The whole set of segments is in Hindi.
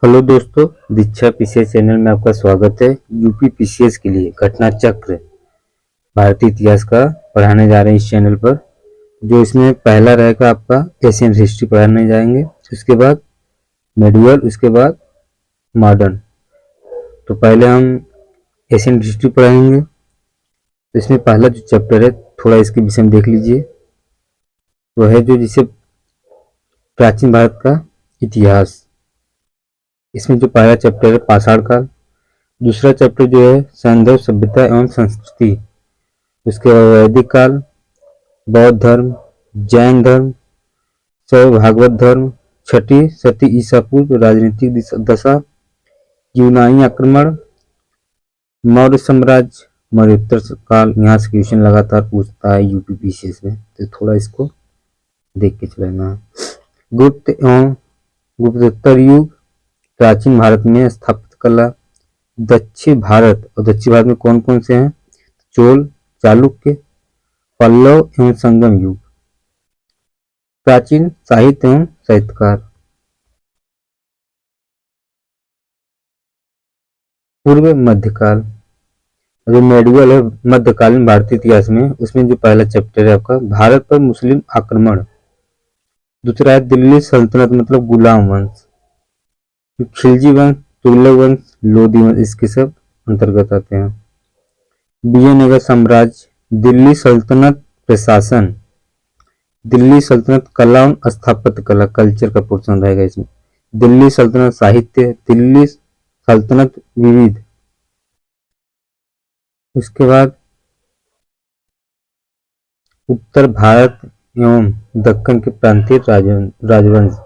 हेलो दोस्तों, दीक्षा पीसीएस चैनल में आपका स्वागत है। यूपी पीसीएस के लिए घटना चक्र भारतीय इतिहास का पढ़ाने जा रहे हैं इस चैनल पर। जो इसमें पहला रहेगा आपका एशियन हिस्ट्री पढ़ाने जाएंगे, उसके बाद मेडिवल, उसके बाद मॉडर्न। तो पहले हम एशियन हिस्ट्री पढ़ेंगे। तो इसमें पहला जो चैप्टर है, थोड़ा इसके विषय में देख लीजिए। वह है जो जिसे प्राचीन भारत का इतिहास। इसमें जो पहला चैप्टर है पाषाण काल, दूसरा चैप्टर जो है सैंधव सभ्यता एवं संस्कृति, उसके बाद वैदिक काल, बौद्ध धर्म, जैन धर्म, शैव भागवत धर्म, छठी सती ईसा पूर्व राजनीतिक दशा, यूनानी आक्रमण, मौर्य साम्राज्य, मौर्योत्तर काल। यहाँ से क्वेश्चन लगातार पूछता है यूपी पीसीएस में, तो थोड़ा इसको देख के चलेना। गुप्त एवं गुप्तोत्तर युग, प्राचीन भारत में स्थापत्य कला, दक्षिण भारत, और दक्षिण भारत में कौन कौन से हैं? चोल, चालुक्य, पल्लव एवं संगम युग, प्राचीन साहित्य एवं साहित्यकार, पूर्व मध्यकाल। जो मेडिवल है मध्यकालीन भारतीय इतिहास में, उसमें जो पहला चैप्टर है आपका भारत पर मुस्लिम आक्रमण, दूसरा है दिल्ली सल्तनत मतलब गुलाम वंश, खिलजी वंश, तुगलक वंश, लोधी वंश, इसके सब अंतर्गत आते हैं। विजयनगर साम्राज्य, दिल्ली सल्तनत प्रशासन, दिल्ली सल्तनत कला और स्थापत्य कला, कल्चर का पोर्शन रहेगा इसमें। दिल्ली सल्तनत साहित्य, दिल्ली सल्तनत विविध, उसके बाद उत्तर भारत एवं दक्कन के प्रांतीय राजवंश,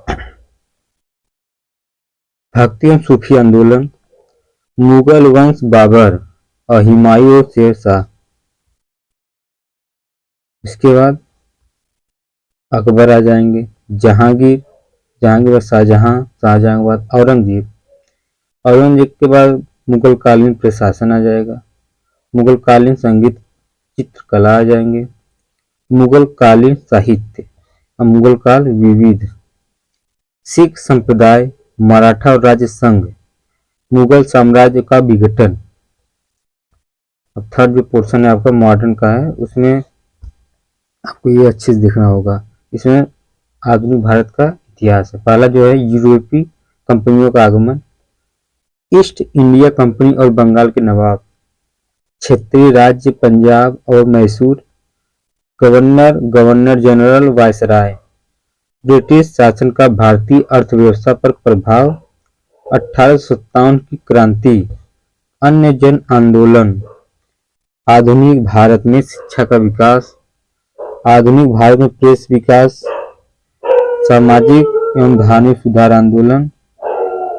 भक्ति एवं सूफी आंदोलन, मुगल वंश बाबर और हुमायूं और शेर शाह, इसके बाद अकबर आ जाएंगे, जहांगीर, जहांगीर और शाहजहां, शाहजहां के बाद औरंगजेब, औरंगजेब के बाद मुगल कालीन प्रशासन आ जाएगा, मुगल कालीन संगीत चित्रकला आ जाएंगे, मुगल कालीन साहित्य और मुगल काल विविध, सिख संप्रदाय, मराठा और राज्य संघ, मुगल साम्राज्य का विघटन। अब थर्ड जो पोर्शन है आपका मॉडर्न का है, उसमें आपको ये अच्छे से देखना होगा। इसमें आधुनिक भारत का इतिहास है। पहला जो है यूरोपीय कंपनियों का आगमन, ईस्ट इंडिया कंपनी और बंगाल के नवाब, क्षेत्रीय राज्य पंजाब और Mysore, governor, governor general, viceroy, British शासन का भारतीय अर्थव्यवस्था पर प्रभाव, 1857 की क्रांति, अन्य जन आंदोलन, आधुनिक भारत में शिक्षा का विकास, आधुनिक भारत में प्रेस विकास, सामाजिक एवं धार्मिक सुधार आंदोलन,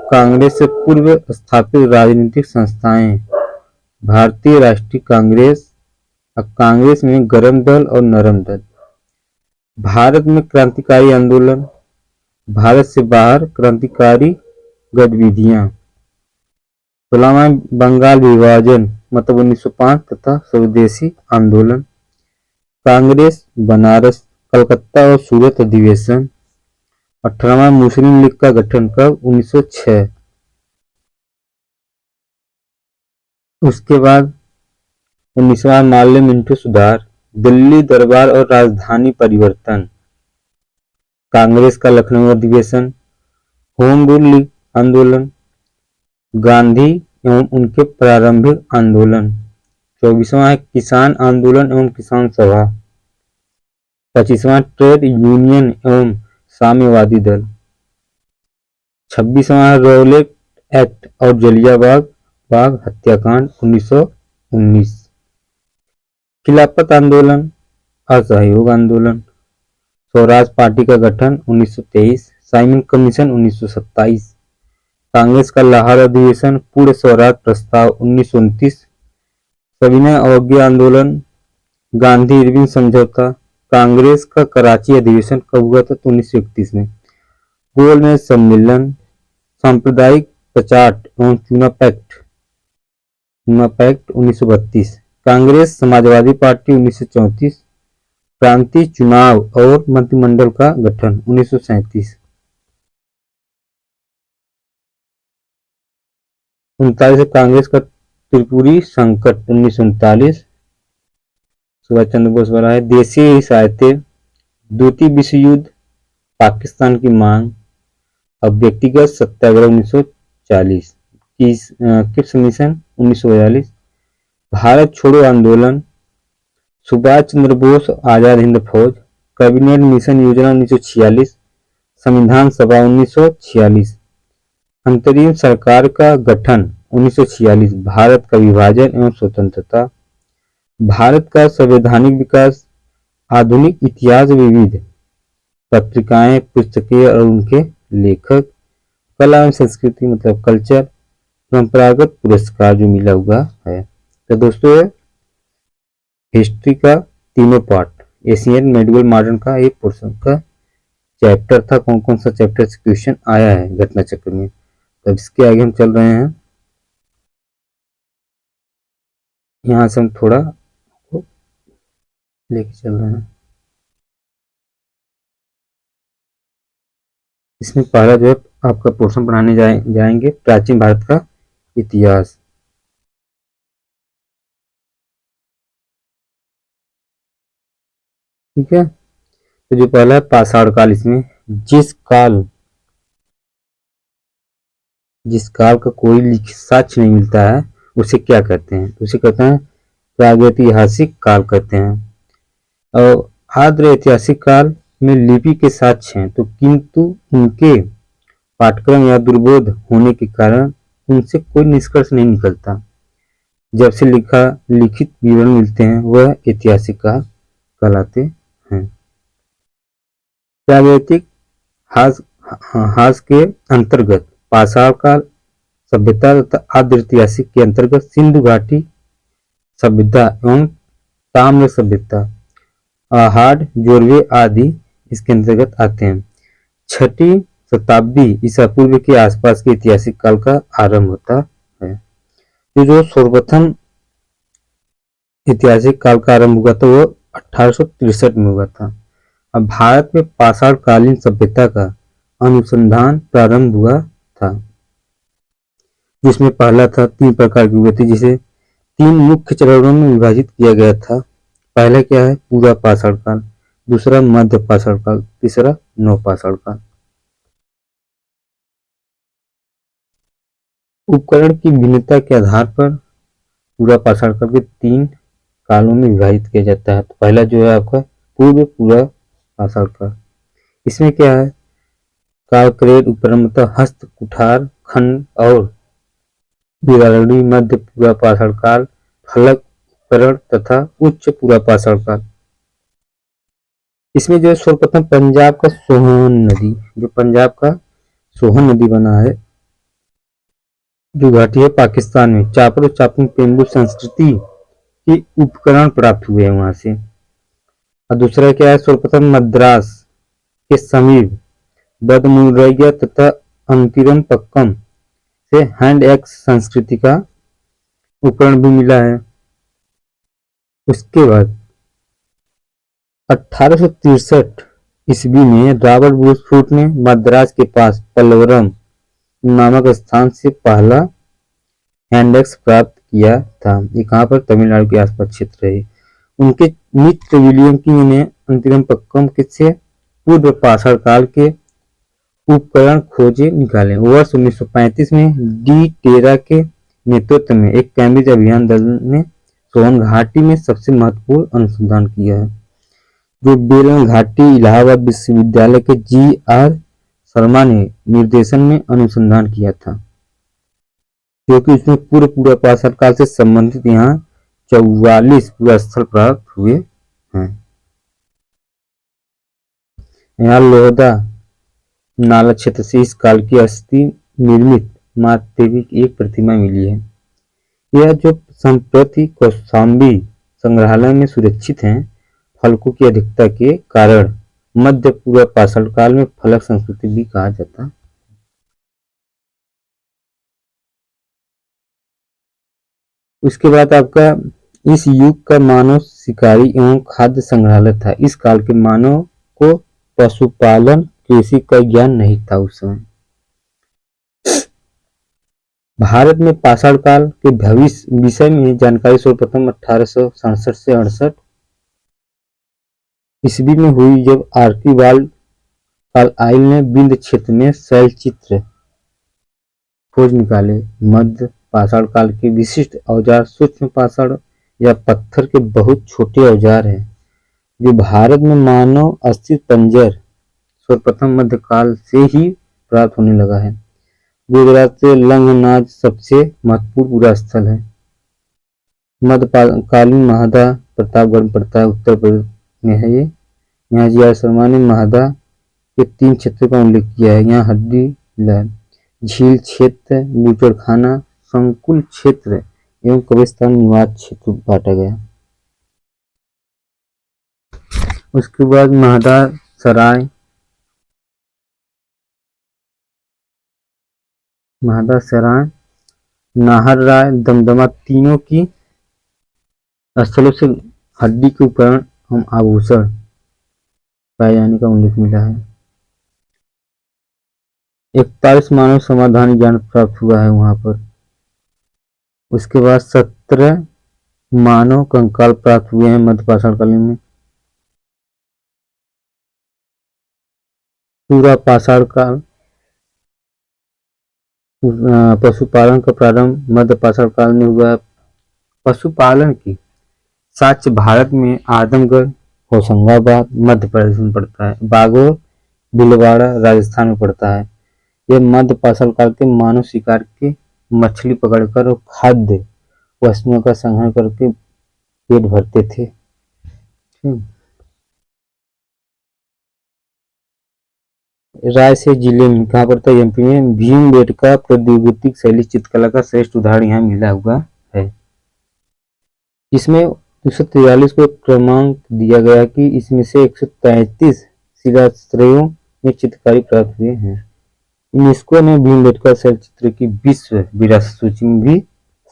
कांग्रेस से पूर्व स्थापित राजनीतिक संस्थाएं, भारतीय राष्ट्रीय कांग्रेस, कांग्रेस में गरम दल और नरम दल, भारत में क्रांतिकारी आंदोलन, भारत से बाहर क्रांतिकारी गतिविधियां, 16वां बंगाल विभाजन मतलब 1905 तथा स्वदेशी आंदोलन, कांग्रेस, बनारस, कलकत्ता और सूरत अधिवेशन, 18वां मुस्लिम लीग का गठन कब? 1906। उसके बाद 19वां माल्य मिंटो सुधार, दिल्ली दरबार और राजधानी परिवर्तन, कांग्रेस का लखनऊ अधिवेशन, होम रूल लीग आंदोलन, गांधी एवं उनके प्रारंभिक आंदोलन, 24वां है किसान आंदोलन एवं किसान सभा, 25वां ट्रेड यूनियन एवं साम्यवादी दल, 26वां रौलेट एक्ट और जलियांवाला बाग हत्याकांड 1919, खिलाफत आंदोलन, असहयोग आंदोलन, स्वराज पार्टी का गठन 1923, साइमन कमीशन 1927, कांग्रेस का लाहौर अधिवेशन, पूर्ण स्वराज प्रस्ताव 1929, सविनय अवज्ञा आंदोलन, गांधी इरविन समझौता, कांग्रेस का कराची अधिवेशन कब हुआ था? 1931 में, गोलमेज सम्मेलन, सांप्रदायिक कचाट एवं चूना पैक्ट 1932, कांग्रेस समाजवादी पार्टी 1934, प्रांतीय चुनाव और मंत्रिमंडल का गठन 1937। उनतालीस कांग्रेस का त्रिपुरी संकट 1939, सुभाष चंद्र बोस वाला है। देशीय सहायता, द्वितीय विश्व युद्ध, पाकिस्तान की मांग और व्यक्तिगत सत्याग्रह 1940, क्रिप्स मिशन 1942, भारत छोड़ो आंदोलन, सुभाष चंद्र बोस आजाद हिंद फौज, कैबिनेट मिशन योजना 1946, संविधान सभा 1946, अंतरिम सरकार का गठन 1946, भारत का विभाजन एवं स्वतंत्रता, भारत का संवैधानिक विकास, आधुनिक इतिहास, विविध पत्रिकाएं, पुस्तकें और उनके लेखक, कला एवं संस्कृति मतलब कल्चर, परंपरागत पुरस्कार जो मिला हुआ है। तो दोस्तों हिस्ट्री का तीनों पार्ट, एशियन, मेडिवल, मॉडर्न का एक पोर्शन का चैप्टर था। कौन कौन सा चैप्टर से क्वेश्चन आया है घटना चक्र में, तब इसके आगे हम चल रहे हैं। यहाँ से हम थोड़ा लेके चल रहे हैं। इसमें पहला जो है आपका पोर्शन पढ़ाने जाएंगे प्राचीन भारत का इतिहास। ठीक है, तो जो पहला है पाषाण काल, इसमें जिस काल का कोई लिखित साक्ष्य नहीं मिलता है उसे क्या कहते हैं, उसे कहते हैं प्रागैतिहासिक काल कहते हैं। और आद्र ऐतिहासिक काल में लिपि के साक्ष्य हैं, तो किंतु उनके पाठ्यक्रम या दुर्बोध होने के कारण उनसे कोई निष्कर्ष नहीं निकलता। जब से लिखित विवरण मिलते हैं वह ऐतिहासिक काल कहलाते हैं। प्रागैतिक हास के अंतर्गत पाषाण काल सभ्यता तथा आद्र ऐतिहासिक के अंतर्गत सिंधु घाटी सभ्यता एवं ताम्र सभ्यता, आहड़, जोरवे आदि इसके अंतर्गत आते हैं। छठी शताब्दी ईसा पूर्व के आसपास के ऐतिहासिक काल का आरंभ होता है। जो सर्वप्रथम ऐतिहासिक काल का आरंभ हुआ था वो 1863 में हुआ था। अब भारत में पाषाण कालीन सभ्यता का अनुसंधान प्रारंभ हुआ था, जिसमें पहला था 3 प्रकार की हुए थे, जिसे 3 मुख्य चरणों में विभाजित किया गया था। पहला क्या है, पूरा पाषाण काल, दूसरा मध्य पाषाण काल, तीसरा नवपाषाण काल। उपकरण की भिन्नता के आधार पर पूरा पाषाण काल के 3 कालों में विभाजित किया जाता है। तो पहला जो है आपका पूरा पाषाण काल, इसमें क्या है, कालक्रेड उपकरण मतलब हस्त, कुठार, खंड और बिगाड़ी। मध्य पूरा पाषाण काल फलक उपकरण तथा उच्च पूरा पाषाण काल। इसमें जो है सर्वप्रथम पंजाब का सोहन नदी, जो पंजाब का सोहन नदी बना है, जो घाटी है पाकिस्तान में, चापर और चापुन पेंडु संस्कृति के उपकरण प्राप्त हुए हैं वहां से। और दूसरा क्या है, सर्वप्रथम मद्रास के समीप बदमुरैया तथा अंतिरम पक्कम से हैंड एक्स संस्कृति का उपकरण भी मिला है। उसके बाद 1863 ईस्वी में रॉबर्ट ब्रूसफुट ने मद्रास के पास पल्लवरम नामक स्थान से पहला हैंडेक्स प्राप्त किया था। ये कहाँ पर, तमिलनाडु के आसपास क्षेत्र है। उनके मित्र विलियम किंग ने अंतरिम पक्कम से पूर्व पाषाण काल के उपकरण खोजे निकाले। वर्ष 1935 में डी टेरा के नेतृत्व में एक कैम्ब्रिज अभियान दल ने सोहन घाटी में सबसे महत्वपूर्ण अनुसंधान किया है, जो बेलन घाटी इलाहाबाद विश्वविद्यालय के जी.आर. शर्मा ने निर्देशन में अनुसंधान किया था, क्योंकि उसमें पूर्व पाषाण काल से संबंधित यहाँ 44 पुरास्थल प्राप्त हुए हैं। यहाँ लोहदा नाला क्षेत्र से इस काल की अस्थि निर्मित माता देवी की एक प्रतिमा मिली है। यह जो संप्रति कौशाम्बी संग्रहालय में सुरक्षित हैं, फलकों की अधिकता के कारण मध्य पूर्व पाषाण काल में फलक संस्कृति भी कहा जाता। उसके बाद आपका इस युग का मानव शिकारी एवं खाद्य संग्रहालय था। इस काल के मानव को पशुपालन कृषि का ज्ञान नहीं था उस समय। भारत में पाषाण काल के भविष्य विषय में जानकारी सर्वप्रथम 1867 से 68 ईस्वी में हुई, जब आर्कीबाल्ड कार्लाइल ने विंध्य क्षेत्र में शैलचित्र खोज निकाले। मध्य पाषाण काल के विशिष्ट औजार सूक्ष्म पाषाण या पत्थर के बहुत छोटे औजार हैं, जो भारत में मानव अस्थिपंजर सर्वप्रथम मध्यकाल से ही प्राप्त होने लगा है। गुजरात से लंगनाज सबसे महत्वपूर्ण पूरा स्थल है। मध्यकालीन महादा प्रतापगढ़ पड़ता है, उत्तर प्रदेश में है ये। यहाँ जी.आर. शर्मा ने महादा के 3 क्षेत्रों का उल्लेख किया है। यहाँ हड्डी लहर, झील क्षेत्र, बूचड़खाना, संकुल क्षेत्र एवं कब्रिस्तान निवास क्षेत्र बांटा गया। उसके बाद महादा सराय, नाहर राय, दमदमा तीनों की स्थलों से हड्डी के उपकरण एवं आभूषण पाए जाने का उल्लेख मिला है। 41 मानव समाधान ज्ञान प्राप्त हुआ है वहां पर। उसके बाद 17 मानव कंकाल प्राप्त हुए हैं मध्य पाषाण काल में। पूरा पाषाण काल पशुपालन का प्रारंभ मध्य पाषाण काल में हुआ है। पशुपालन की साक्ष्य भारत में आजमगढ़, होशंगाबाद मध्य प्रदेश में पड़ता है। बागोर, भीलवाड़ा राजस्थान में पड़ता है। यह मध्य पाषाण काल के मानव शिकार के मछली पकड़कर और खाद्य वस्तुओं का संग्रह करके पेट भरते थे। रायसेन जिले में कहाँ पड़ता है? एमपी में। भीमबेटका प्रौद्योगिक शैली चित्रकला का श्रेष्ठ उदाहरण यहाँ मिला हुआ है। इसमें 243 को क्रमांक दिया गया कि इसमें से 133 शिलाश्रयों में चित्रकारी प्राप्त हुए हैं। यूनेस्को ने भीमबेटका शैल चित्र की विश्व विरासत सूची में भी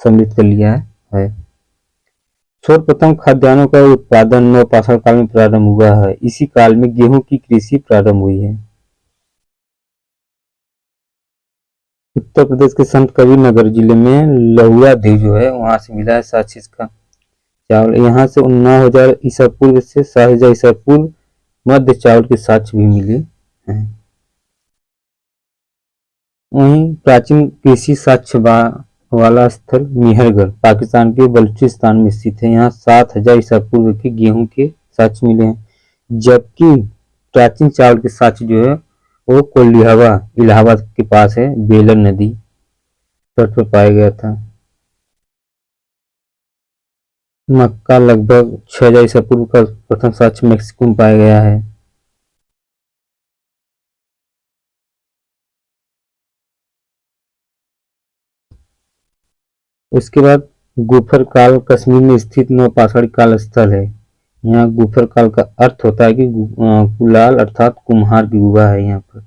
सम्मिलित कर लिया है। सर्वप्रथम खाद्यान्नों का उत्पादन नव पाषाण काल में प्रारंभ हुआ है। इसी काल में गेहूं की कृषि प्रारंभ हुई है। उत्तर प्रदेश के संत कबीरनगर जिले में लहुआ देव जो है वहां से मिला है साक्ष्य इसका चावल। यहाँ से 9000 ईसा पूर्व से 7000 ईसा पूर्व मध्य चावल के साक्ष्य भी मिले हैं। वहीं प्राचीन कृषि साक्ष्य वाला स्थल मेहरगढ़ पाकिस्तान के बलूचिस्तान में स्थित है। यहाँ 7000 ईसा पूर्व के गेहूं के साक्ष्य मिले हैं, जबकि प्राचीन चावल के साक्ष्य जो है वो कोल्लिहवा इलाहाबाद के पास है, बेलर नदी तट पर पाया गया था। मक्का लगभग 6000 ईसा पूर्व का प्रथम साक्ष्य मेक्सिको में पाया गया है। उसके बाद गुफर काल कश्मीर में स्थित नवपाषाणी काल स्थल है। यहाँ गुफर काल का अर्थ होता है कि कुलाल अर्थात कुम्हार की गुफा है यहाँ पर।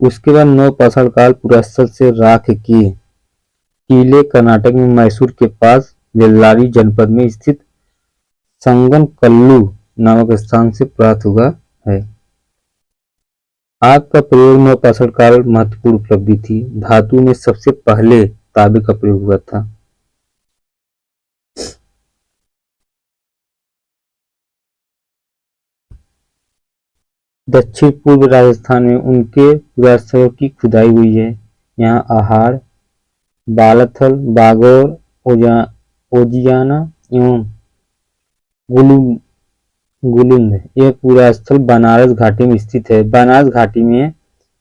उसके बाद नवपाषाण काल पुरास्थल से राख के किले कर्नाटक में मैसूर के पास बेल्लारी जनपद में स्थित संगनकल्लू नामक स्थान से प्राप्त हुआ है। आग का प्रयोग नवपाषाण काल महत्वपूर्ण उपलब्धि थी। धातु में सबसे पहले तांबे का प्रयोग हुआ था। दक्षिण पूर्व राजस्थान में उनके पुरास्थलों की खुदाई हुई है। यहाँ आहार, बालाथल, बागौर, ओजियाना एवं गुलुंद यह पूरा स्थल बनारस घाटी में स्थित है। बनारस घाटी में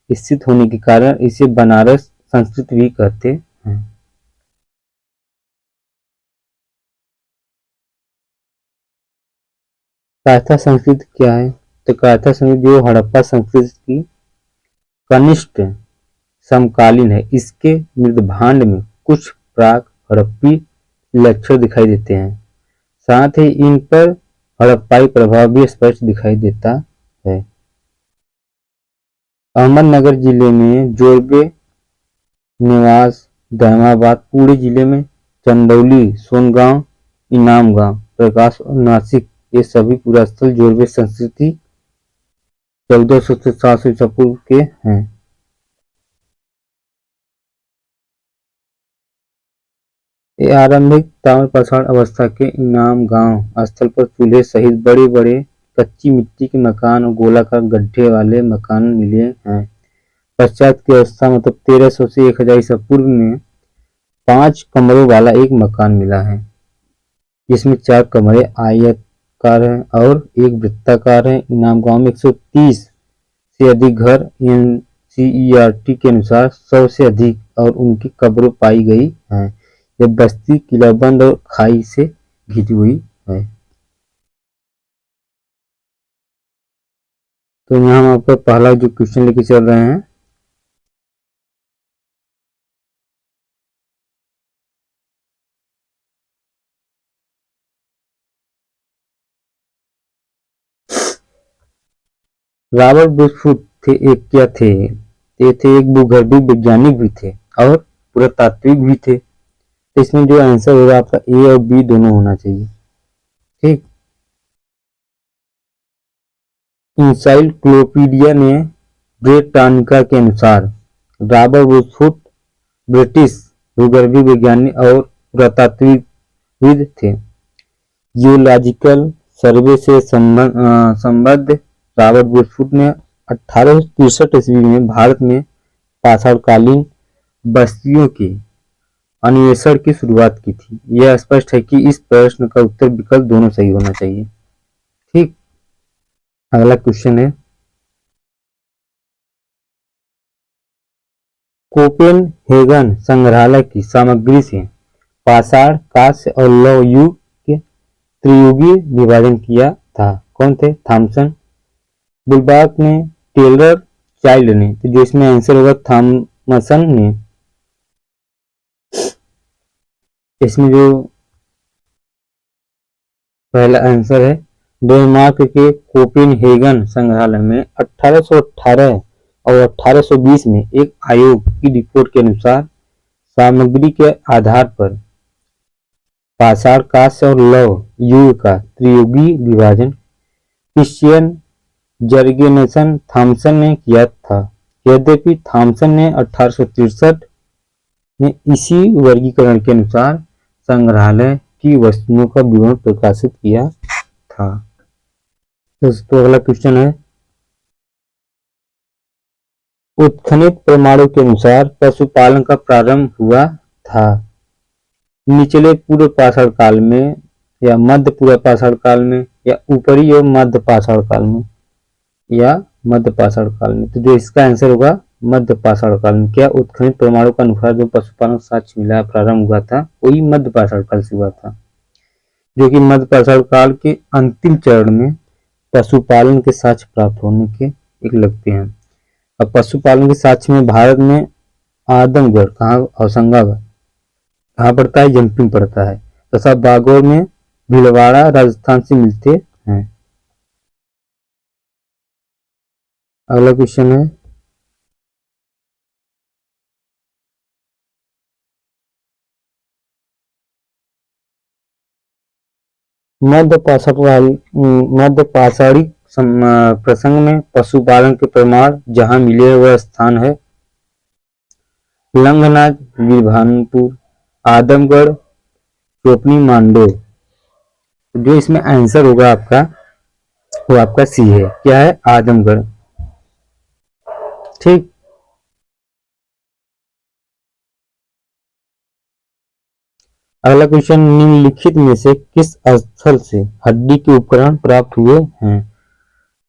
स्थित होने के कारण इसे बनारस संस्कृत भी कहते हैं। कायथा संस्कृत क्या है? तो कायथा संस्कृत जो हड़प्पा संस्कृत की कनिष्ठ समकालीन है। इसके मृदभांड में कुछ प्राक हड़प्पी लक्षण दिखाई देते हैं, साथ ही इन पर हड़प्पाई प्रभाव भी स्पष्ट दिखाई देता है। अहमदनगर जिले में जोरबे, नेवास, दहमाबाद, पुणे जिले में चंदौली, सोनगांव, इनाम गांव, प्रकाश और नासिक ये सभी पुरास्थल जोरबे संस्कृति 1400 से 700 ईसा पूर्व के हैं। ये आरंभिक ताम्रपाषाण अवस्था के इनाम गांव स्थल पर चूल्हे सहित बड़े बड़े कच्ची मिट्टी के मकान और गोलाकार गड्ढे वाले मकान मिले हैं। पश्चात की अवस्था मतलब 1300 से 1000 ईसा पूर्व में 5 कमरों वाला एक मकान मिला है, जिसमें 4 कमरे आयताकार हैं और एक वृत्ताकार है। इनाम गांव में 130 से अधिक घर एनसीईआरटी के अनुसार 100 से अधिक और उनकी कब्रें पाई गई हैं। यह बस्ती किलाबंद और खाई से घिरी हुई है। तो यहाँ हम आपका पहला जो क्वेश्चन लेके चल रहे हैं, रॉबर्ट ब्रूसफुट थे एक क्या थे? ये थे एक भूगर्भीय वैज्ञानिक भी थे और पुरातात्विक भी थे। इसमें जो आंसर होगा आपका ए और बी दोनों होना चाहिए। ठीक। इंसाइक्लोपीडिया ने ब्रिटानिका के अनुसार रॉबर्ट ब्रूसफुट ब्रिटिश भूगर्भीय वैज्ञानिक और पुरातात्विकविद थे। जियोलॉजिकल सर्वे से संबद्ध रॉबर्ट ब्रूसफुट ने 1863 ईस्वी में भारत में पाषाणकालीन बस्तियों के अन्वेषण की शुरुआत की थी। यह स्पष्ट है कि इस प्रश्न का उत्तर विकल्प दोनों सही होना चाहिए। ठीक। अगला क्वेश्चन है, कोपेनहेगन संग्रहालय की सामग्री से पाषाण, कांस्य और लौह युग के त्रियुगीय विभाजन किया था। कौन थे? थॉमसन, बुलबाक ने, टेलर, चाइल्ड ने। तो जो इसमें आंसर होगा थॉमसन ने। इसमें जो पहला आंसर है, डेनमार्क के कोपेनहेगन संग्रहालय में 1818 और 1820 में एक आयोग की रिपोर्ट के अनुसार सामग्री के आधार पर पाषाण, कांस्य और लौह युग का त्रियुगीय विभाजन क्रिश्चियन जर्गेनसन थॉमसन ने किया था। यद्यपि थॉमसन ने 1863 में इसी वर्गीकरण के अनुसार संग्रहालय की वस्तुओं का विवरण प्रकाशित किया था। दोस्तों अगला क्वेश्चन है, उत्खनित प्रमाणों के अनुसार पशुपालन का प्रारंभ हुआ था। निचले पूर्व पाषाण काल में या मध्य पूर्व पाषाण काल में या ऊपरी और मध्य पाषाण काल में या मध्य पाषाण काल में। तो जो इसका आंसर होगा मध्य पाषाण काल में। क्या उत्खनित प्रमाणों के अनुसार जो पशुपालन साक्ष्य मिला प्रारंभ हुआ था वही मध्य पाषाण काल से हुआ था, जो कि मध्य पाषाण काल के अंतिम चरण में पशुपालन के साक्ष्य प्राप्त होने के एक लगते हैं। अब पशुपालन के साक्ष्य में भारत में आदमगढ़ कहाँ, होशंगाबाद कहाँ पड़ता है? जमपिंग पड़ता है। तथा बागौर में भीलवाड़ा राजस्थान से मिलते हैं। अगला क्वेश्चन है, मध्य पाषाणिक प्रसंग में पशुपालन के प्रमाण जहां मिले वह स्थान है लंगनाज, वीरभानपुर, आदमगढ़, चोपनी, मांडो। जो इसमें आंसर होगा आपका वो आपका सी है। क्या है? आदमगढ़। ठीक। अगला क्वेश्चन, निम्नलिखित में से किस स्थल से हड्डी के उपकरण प्राप्त हुए हैं?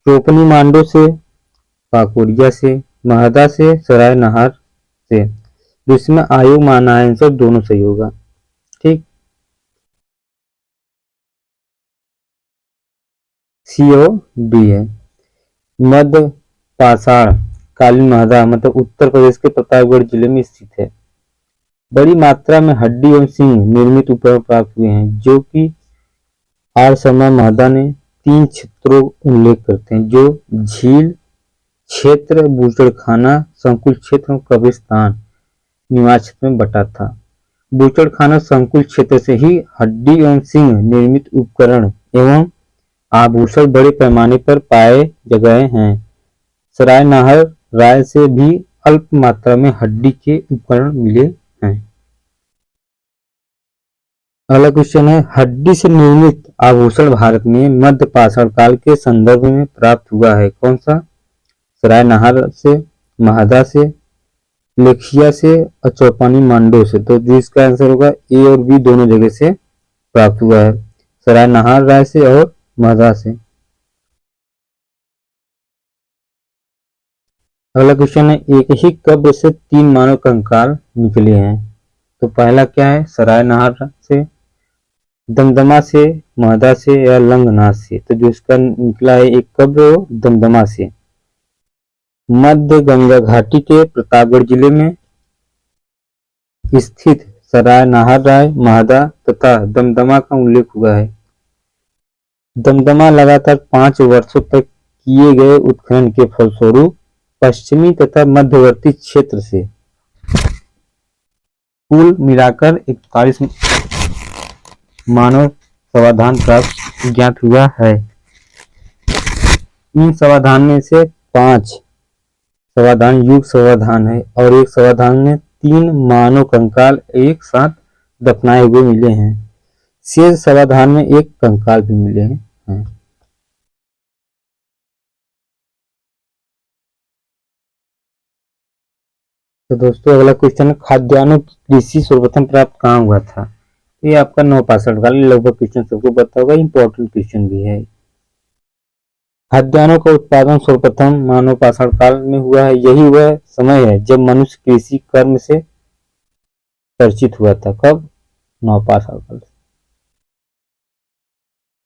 चोपनी मांडो से, काकोरिया से, महदा से, सराय नहर से। जिसमें आयोग माना है आंसर दोनों सही होगा। ठीक। सी और डी है। मध्य पाषाण कालीन महदा मतलब उत्तर प्रदेश के प्रतापगढ़ जिले में स्थित है। बड़ी मात्रा में हड्डी एवं सिंह निर्मित उपकरण प्राप्त हुए हैं, जो कि आर शर्मा महदा ने 3 क्षेत्रों उल्लेख करते हैं, जो झील क्षेत्र, बूचड़खाना संकुल क्षेत्र और कब्रिस्तान निवास क्षेत्र में बटा था। बूचड़खाना संकुल क्षेत्र से ही हड्डी एवं सिंह निर्मित उपकरण एवं आभूषण बड़े पैमाने पर पाए गए हैं। सराय नहर राय से भी अल्प मात्रा में हड्डी के उपकरण मिले हैं। अगला क्वेश्चन है, हड्डी से निर्मित आभूषण भारत में मध्य पाषाण काल के संदर्भ में प्राप्त हुआ है। कौन सा? सरायनहार से, महदा से, लेखिया से और चौपानी मांडो से। तो जो इसका आंसर होगा ए और बी दोनों जगह से प्राप्त हुआ है, सरायनहार राय से और महदा से। अगला क्वेश्चन है, एक ही कब्र से 3 मानव कंकाल निकले हैं। तो पहला क्या है? सरायनहार से, दमदमा से, महदा से या लंगनाथ से। तो जो इसका निकला है एक कब्र दमदमा से, मध्य गंगा घाटी के प्रतापगढ़ जिले में स्थित सरायनहार राय, महदा तथा दमदमा का उल्लेख हुआ है। दमदमा लगातार 5 वर्षों तक किए गए उत्खनन के फलस्वरूप पश्चिमी तथा मध्यवर्ती क्षेत्र से कुल मिलाकर 41 मानव समाधान प्राप्त ज्ञात हुआ है। इन समाधान में से 5 समाधान युग समाधान है और एक समाधान में 3 मानव कंकाल एक साथ दफनाए हुए मिले हैं। शेष समाधान में एक कंकाल भी मिले हैं। तो दोस्तों अगला क्वेश्चन है, खाद्यान्नों की कृषि सर्वप्रथम प्राप्त कहाँ हुआ था? ये आपका 965 काल लगभग क्वेश्चन सबको पता होगा, इंपॉर्टेंट क्वेश्चन भी है। खाद्यान्नों का उत्पादन सर्वप्रथम मानव पाषाण काल में हुआ है। यही वह समय है जब मनुष्य कृषि कर्म से परिचित हुआ था। कब? नवपाषाण काल।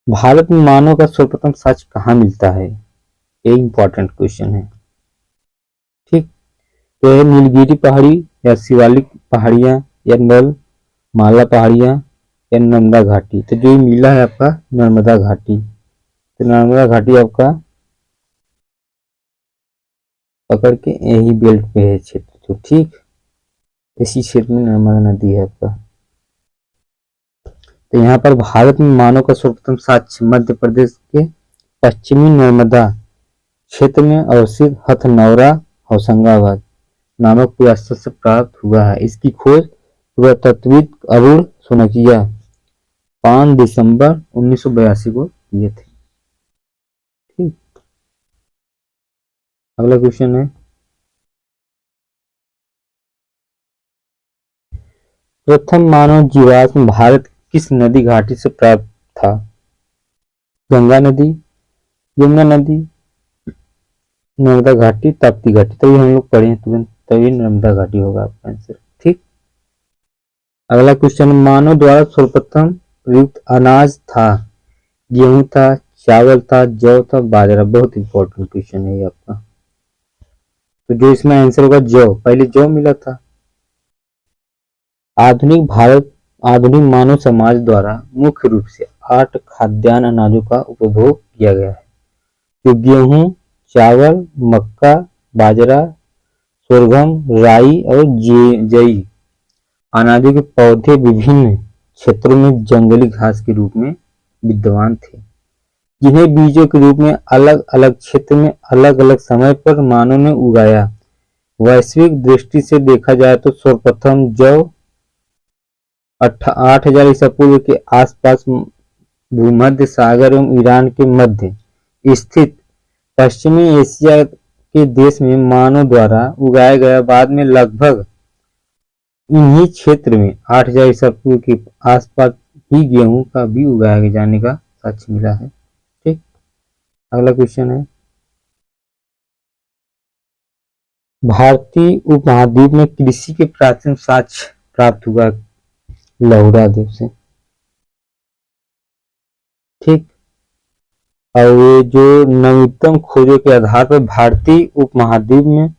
भारत में मानव का सर्वप्रथम साक्ष्य कहाँ मिलता है? ये इंपॉर्टेंट क्वेश्चन है। ठीक, तो यह नीलगिरी पहाड़ी या शिवालिक पहाड़ियां या नल माला पहाड़ियां या नर्मदा घाटी। तो जो मिला है आपका नर्मदा घाटी। तो नर्मदा घाटी आपका पकड़ के यही बेल्ट पे है क्षेत्र। तो ठीक, इसी क्षेत्र में नर्मदा नदी है आपका। तो यहाँ पर भारत में मानव का सर्वप्रथम साक्ष्य मध्य प्रदेश के पश्चिमी नर्मदा क्षेत्र में अवस्थित हथनौरा होशंगाबाद नामक पुरास्थल से प्राप्त हुआ है। इसकी खोज पुरातत्वविद अरुण सोनकिया 5 दिसंबर 1982 को किए थे। ठीक, अगला क्वेश्चन है, प्रथम मानव जीवाश्म भारत किस नदी घाटी से प्राप्त था? गंगा नदी, यमुना नदी, नर्मदा घाटी, ताप्ती घाटी। तभी हम लोग पढ़े तुरंत, तभी नर्मदा घाटी होगा आपका आंसर। ठीक, अगला क्वेश्चन, मानव द्वारा सर्वप्रथम प्रयुक्त अनाज था? गेहूं था, चावल था, जौ था, बाजरा। बहुत इंपॉर्टेंट क्वेश्चन है ये आपका। तो जो इसमें आंसर होगा जौ, पहले जौ मिला था। आधुनिक मानव समाज द्वारा मुख्य रूप से 8 खाद्यान्न अनाजों का उपभोग किया गया है, जो गेहूं, चावल, मक्का, बाजरा, सोरगम, राई और जई अनाजों के पौधे विभिन्न क्षेत्रों में जंगली घास के रूप में विद्यमान थे, जिन्हें बीजों के रूप में अलग अलग क्षेत्र में अलग अलग समय पर मानव ने उगाया। वैश्विक दृष्टि से देखा जाए तो सर्वप्रथम जौ 8000 ईसा पूर्व के आसपास भूमध्य सागर एवं ईरान के मध्य स्थित पश्चिमी एशिया के देश में मानव द्वारा उगाया गया। बाद में लगभग इन्हीं क्षेत्र में 8000 ईसा पूर्व के आसपास ही गेहूं का भी उगाया जाने का साक्ष्य मिला है। ठीक, अगला क्वेश्चन है, भारतीय उपमहाद्वीप में कृषि के प्राचीन साक्ष्य प्राप्त हुआ लहुरा द्वीप से। ठीक, और ये जो नवीनतम खोजों के आधार पर भारतीय उपमहाद्वीप में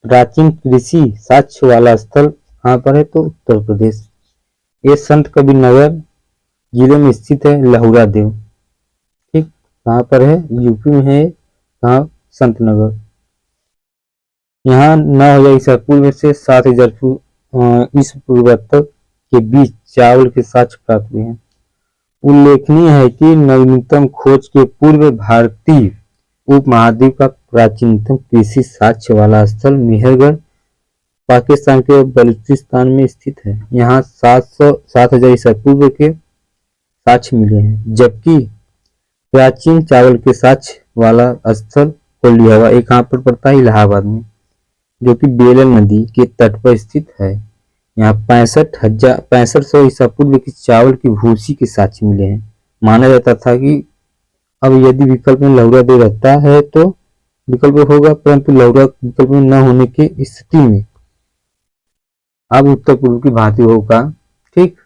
प्राचीन कृषि साक्ष्य वाला स्थल कहाँ पर है? तो उत्तर प्रदेश। ये संत कबीर नगर जिले में स्थित है लहुरा देव। ठीक, कहाँ पर है? यूपी में है। कहाँ? संत नगर। यहाँ 9000 ईसा पूर्व से 7000 ईसा पूर्व तक के बीच चावल के साक्ष्य प्राप्त हुए हैं। उल्लेखनीय है कि नवीनतम खोज के पूर्व भारतीय उपमहाद्वीप का प्राचीनतम कृषि साक्ष्य वाला स्थल मेहरगढ़ पाकिस्तान के बलूचिस्तान में स्थित है। यहाँ 7000 ईसा पूर्व के साक्ष्य मिले हैं, जबकि प्राचीन चावल के साक्ष्य वाला स्थल कोल्लिहवा एक कहाँ पर पड़ता है, इलाहाबाद में, जो कि बेलन नदी के तट पर स्थित है। यहाँ 6500 ईसा पूर्व की चावल की भूसी के साक्ष्य मिले हैं। माना जाता था कि अब यदि विकल्प में लौरा दे रहता है तो विकल्प होगा, परंतु लौरा विकल्प में न होने की स्थिति में अब उत्तर पूर्व की भांति होगा। ठीक,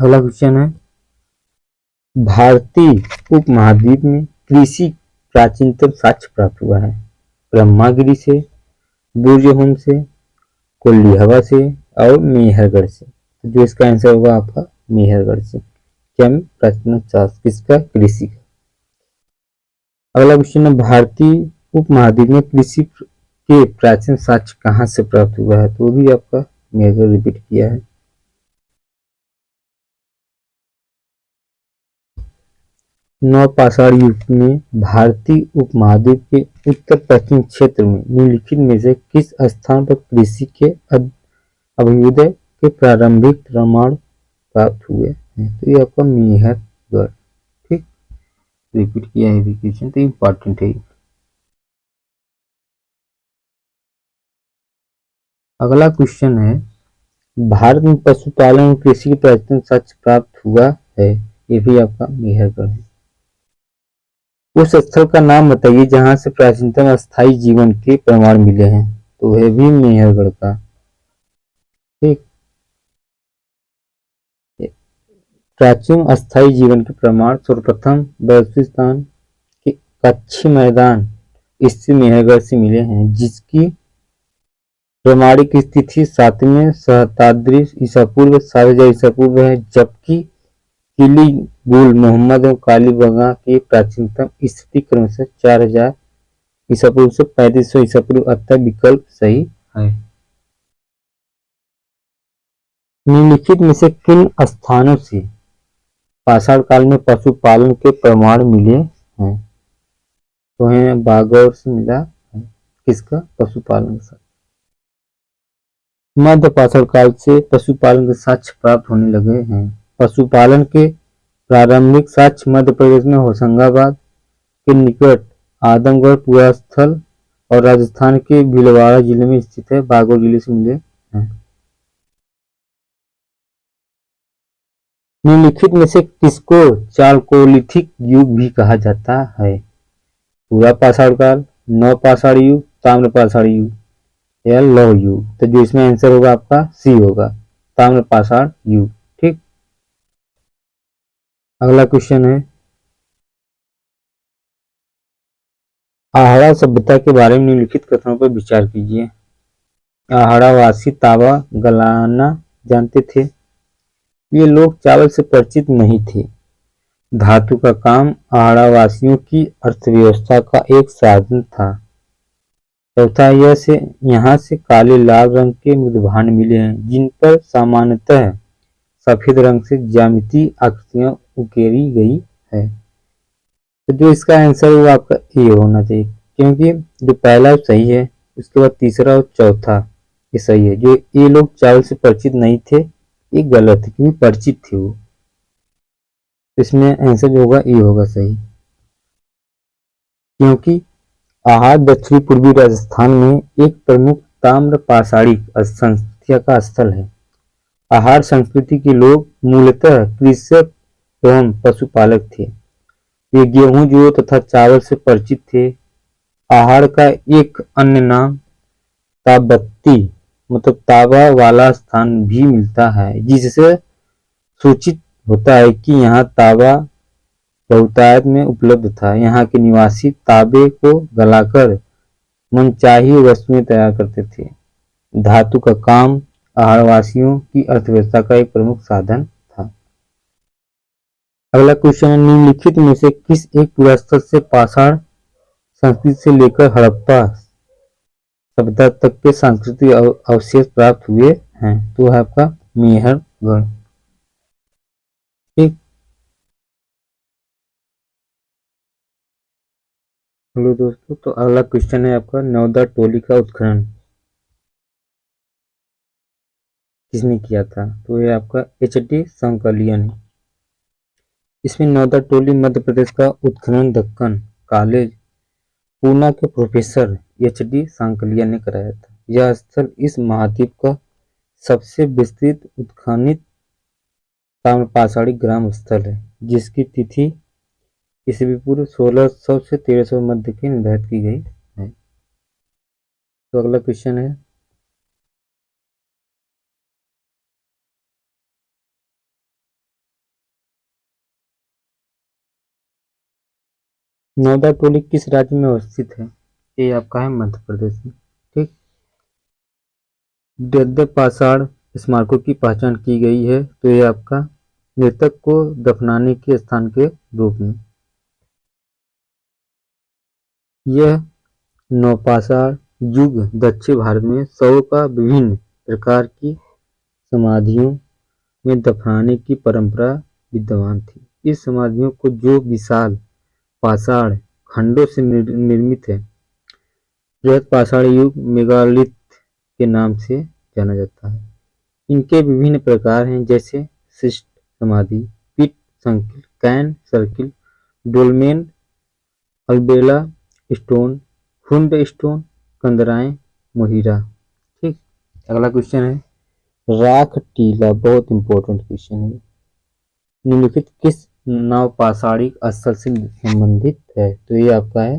अगला क्वेश्चन है, भारतीय उपमहाद्वीप में कृषि प्राचीनतम साक्ष्य प्राप्त हुआ है। ब्रह्मागिरी से, बुर्जहोम से, कोल्लिहवा से और मेहरगढ़ से। तो जो इसका आंसर होगा आपका मेहरगढ़ से। क्या में प्राचीनतम साक्ष्य किसका, कृषि का। अगला क्वेश्चन है, भारतीय उपमहाद्वीप में कृषि के प्राचीन साक्ष्य कहाँ से प्राप्त हुआ है। तो वो भी आपका मेहरगढ़ रिपीट किया है। नवपाषाण युग में भारतीय उपमहाद्वीप के उत्तर पश्चिम क्षेत्र में निम्नलिखित में से किस स्थान पर कृषि के अभ्युदय के प्रारंभिक प्रमाण प्राप्त हुए हैं। तो ये आपका मेहरगढ़। ठीक, रिपीट किया है क्वेश्चन, तो इम्पोर्टेंट है। अगला क्वेश्चन है, भारत में पशुपालन और कृषि के प्राचीन साक्ष्य प्राप्त हुआ है। ये भी आपका मेहरगढ़ है। उस स्थल का नाम बताइए जहां से प्राचीनतम अस्थायी जीवन के प्रमाण मिले हैं। तो वह भी मेहरगढ़ का। ठीक, प्राचीन अस्थायी जीवन के प्रमाण सर्वप्रथम बलूचिस्तान के कच्छ मैदान स्थित मेहरगढ़ से मिले हैं, जिसकी प्रमाणिक स्थिति 7वीं शताब्दी ईसा पूर्व 7000 ईसा पूर्व है, जबकि किली गुल मोहम्मद और कालीबंगा की प्राचीनतम स्थिति क्रमशः 4000 ईसा पूर्व से 3500 ईसा पूर्व। अतः विकल्प सही है। निम्नलिखित में से किन स्थानों से पाषाण काल में पशुपालन के प्रमाण मिले हैं। तो है बागौर से मिला है किसका, पशुपालन का। मध्य पाषाण काल से पशुपालन के साक्ष्य प्राप्त होने लगे हैं। पशुपालन के प्रारंभिक साक्ष्य मध्य प्रदेश में होशंगाबाद के निकट आदमगढ़ पुरास्थल और राजस्थान के भीलवाड़ा जिले में स्थित है बागौर जिले से मिले हैं। निम्नलिखित में से किसको चालकोलिथिक युग भी कहा जाता है। पूरा पाषाण काल, नवपाषाण युग, ताम्रपाषाण युग या लौह युग। तो जो इसमें आंसर होगा आपका सी होगा, ताम्रपाषाण युग। ठीक, अगला क्वेश्चन है, आहड़ा सभ्यता के बारे में निम्नलिखित कथनों पर विचार कीजिए। आहड़ावासी तावा गलाना जानते थे। ये लोग चावल से परिचित नहीं थे। धातु का काम आहड़ावासियों की अर्थव्यवस्था का एक साधन था। चौथा, यहाँ से काले लाल रंग के मृदभांड मिले हैं, जिन पर सामान्यतः सफेद रंग से ज्यामितीय आकृतियां उकेरी गई है। तो जो इसका आंसर वो आपका ए होना चाहिए, क्योंकि जो पहला सही है, उसके बाद तीसरा और चौथा ये सही है। जो ये लोग चावल से परिचित नहीं थे ये गलत है, क्योंकि परिचित थे वो। इसमें आंसर जो होगा ये होगा सही, क्योंकि आहार दक्षिणी पूर्वी राजस्थान में एक प्रमुख ताम्र पाषाणी संस्कृति का स्थल है। आहार संस्कृति के लोग मूलतः कृषक एवं पशुपालक थे। वे गेहूं जौ तथा चावल से परिचित थे। आहार का एक अन्य नाम ताबत्ती मतलब ताबा वाला स्थान भी मिलता है, जिससे सूचित होता है कि यहाँ ताबा बहुतायत में उपलब्ध था। यहाँ के निवासी तांबे को गलाकर मनचाही वस्तुएं तैयार करते थे। धातु का काम आहारवासियों की अर्थव्यवस्था का एक प्रमुख साधन था। अगला क्वेश्चन है, निम्नलिखित में से किस एक पुरास्थल से पाषाण संस्कृति से लेकर हड़प्पा सभ्यता तक के सांस्कृतिक अवशेष प्राप्त हुए हैं। तो है आपका मेहरगढ़। ठीक, हेलो दोस्तों, तो अगला क्वेश्चन है आपका नवदा टोली का उत्खनन। किसने किया था? तो ये आपका H.D. सांकलियन है। इसमें नौदा टोली मध्य प्रदेश का उत्खनन दक्कन कॉलेज पूना के प्रोफेसर H.D. सांकलिया ने कराया था। यह स्थल इस महाद्वीप का सबसे विस्तृत उत्खनित ताम्रपाषाणी ग्राम स्थल है, जिसकी तिथि ईस्वी पूर्व 1600 से 1300 मध्य की निर्धारित की गई है। तो अगला क्वेश्चन है, नौदा टोली किस राज्य में अवस्थित है? ये आपका है मध्य प्रदेश में। ठीक। दद्य पाषाण स्मारकों की पहचान की गई है, तो ये आपका मृतक को दफनाने के स्थान के रूप में। यह नवपाषाण युग दक्षिण भारत में शवों का विभिन्न प्रकार की समाधियों में दफनाने की परंपरा विद्यमान थी। इस समाधियों को जो विशाल पाषाण खंडों से निर्मित है, बृहद पाषाण युग मेगालिथ के नाम से जाना जाता है। इनके विभिन्न प्रकार हैं, जैसे शिष्ट समाधि, pit circle, cairn circle, dolmen, अल्बेला स्टोन, हुंड स्टोन, कंदराएं, मोहिरा। ठीक। अगला क्वेश्चन है, राख टीला, बहुत इंपॉर्टेंट क्वेश्चन है। निम्नलिखित किस नवपाषाणिक स्थल से संबंधित है? तो ये आपका है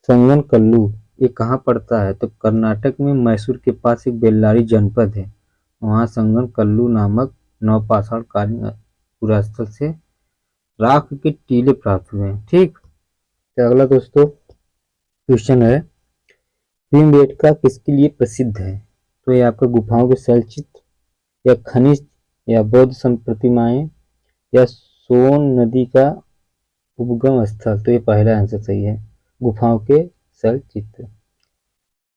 संगन कल्लू। ये कहाँ पड़ता है? तो कर्नाटक में मैसूर के पास एक बेल्लारी जनपद है, वहाँ संगन कल्लू नामक नवपाषाण कालीन पुरास्थल से राख के टीले प्राप्त हुए हैं। ठीक। तो अगला दोस्तों क्वेश्चन है, भीमबेटका किसके लिए प्रसिद्ध है? तो ये आपका गुफाओं के शैलचित्र या खनिज या बौद्ध प्रतिमाएं या सोन नदी का उद्गम स्थल? तो ये पहला आंसर सही है, गुफाओं के शैलचित्र।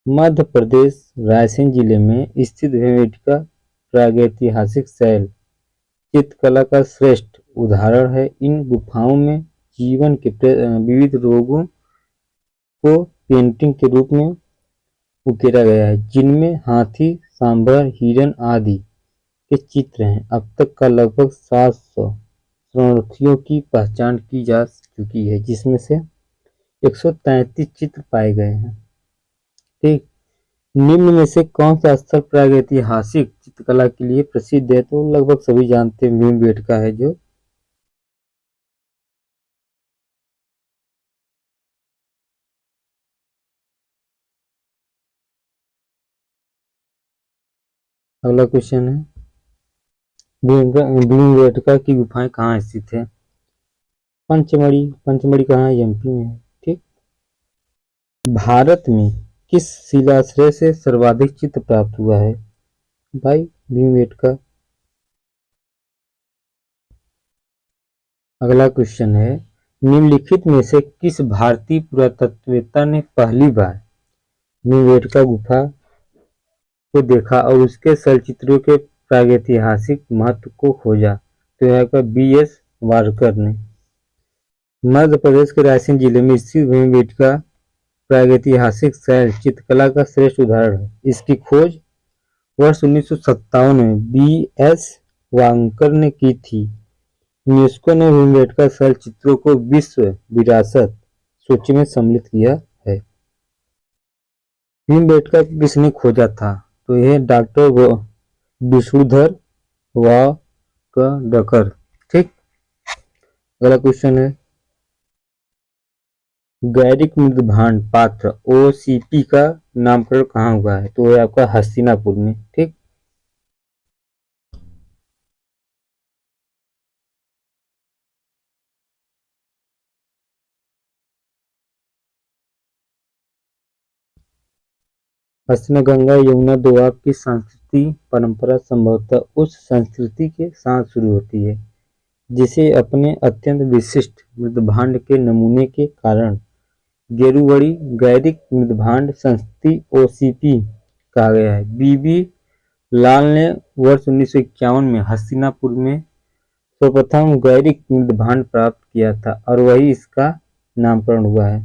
मध्य प्रदेश रायसेन जिले में स्थित भीमबेटका प्रागैतिहासिक शैल चित्रकला का श्रेष्ठ उदाहरण है। इन गुफाओं में जीवन के विविध रोगों को पेंटिंग के रूप में उकेरा गया है, जिनमें हाथी, सांभर, हिरण आदि के चित्र हैं। अब तक का लगभग 700 शरणार्थियों की पहचान की जा चुकी है, जिसमें से 133 चित्र पाए गए हैं। ठीक। निम्न में से कौन सा स्थल प्रागैतिहासिक चित्रकला के लिए प्रसिद्ध है? तो लगभग सभी जानते हैं भीमबेटका है जो। अगला क्वेश्चन है, भीमबेटका की गुफाएं कहाँ स्थित है? पंचमढ़ी। पंचमढ़ी कहाँ है? एमपी में है। ठीक। भारत में किस शिलाश्रय से सर्वाधिक चित्र प्राप्त हुआ है? भाई भीमबेटका। अगला क्वेश्चन है, निम्नलिखित में से किस भारतीय पुरातत्ववेत्ता ने पहली बार भीमबेटका गुफा को देखा और उसके शैलचित्रों के प्रागैतिहासिक महत्व को खोजा? तो यहाँ पर B.S. वारकर ने। मध्य प्रदेश के रायसेन जिले में स्थित भीमबेटका प्रागैतिहासिक शैल चित्रकला का श्रेष्ठ उदाहरण है। इसकी खोज वर्ष 1957 में B.S. वारकर ने की थी। यूनेस्को ने भीमबेटका शैल चित्रों को विश्व विरासत सूची में सम्मिलित किया है। भीमबेटका किसने खोजा था? तो यह डॉक्टर विष्णुधर वाकडकर। ठीक। अगला क्वेश्चन है, गैरिक मृदभांड पात्र OCP का नामकरण कहाँ हुआ है? तो यह आपका हस्तिनापुर में। ठीक। हस्तिना गंगा यमुना दोआब की संस्कृति परंपरा संभवतः उस संस्कृति के साथ शुरू होती है, जिसे अपने अत्यंत विशिष्ट मृदभांड के नमूने के कारण गेरुवड़ी गैरिक मृदभांड संस्कृति OCP कहा गया है। BB लाल ने वर्ष 1951 में हस्तिनापुर में सर्वप्रथम गैरिक मृदभांड प्राप्त किया था और वही इसका नामकरण हुआ है।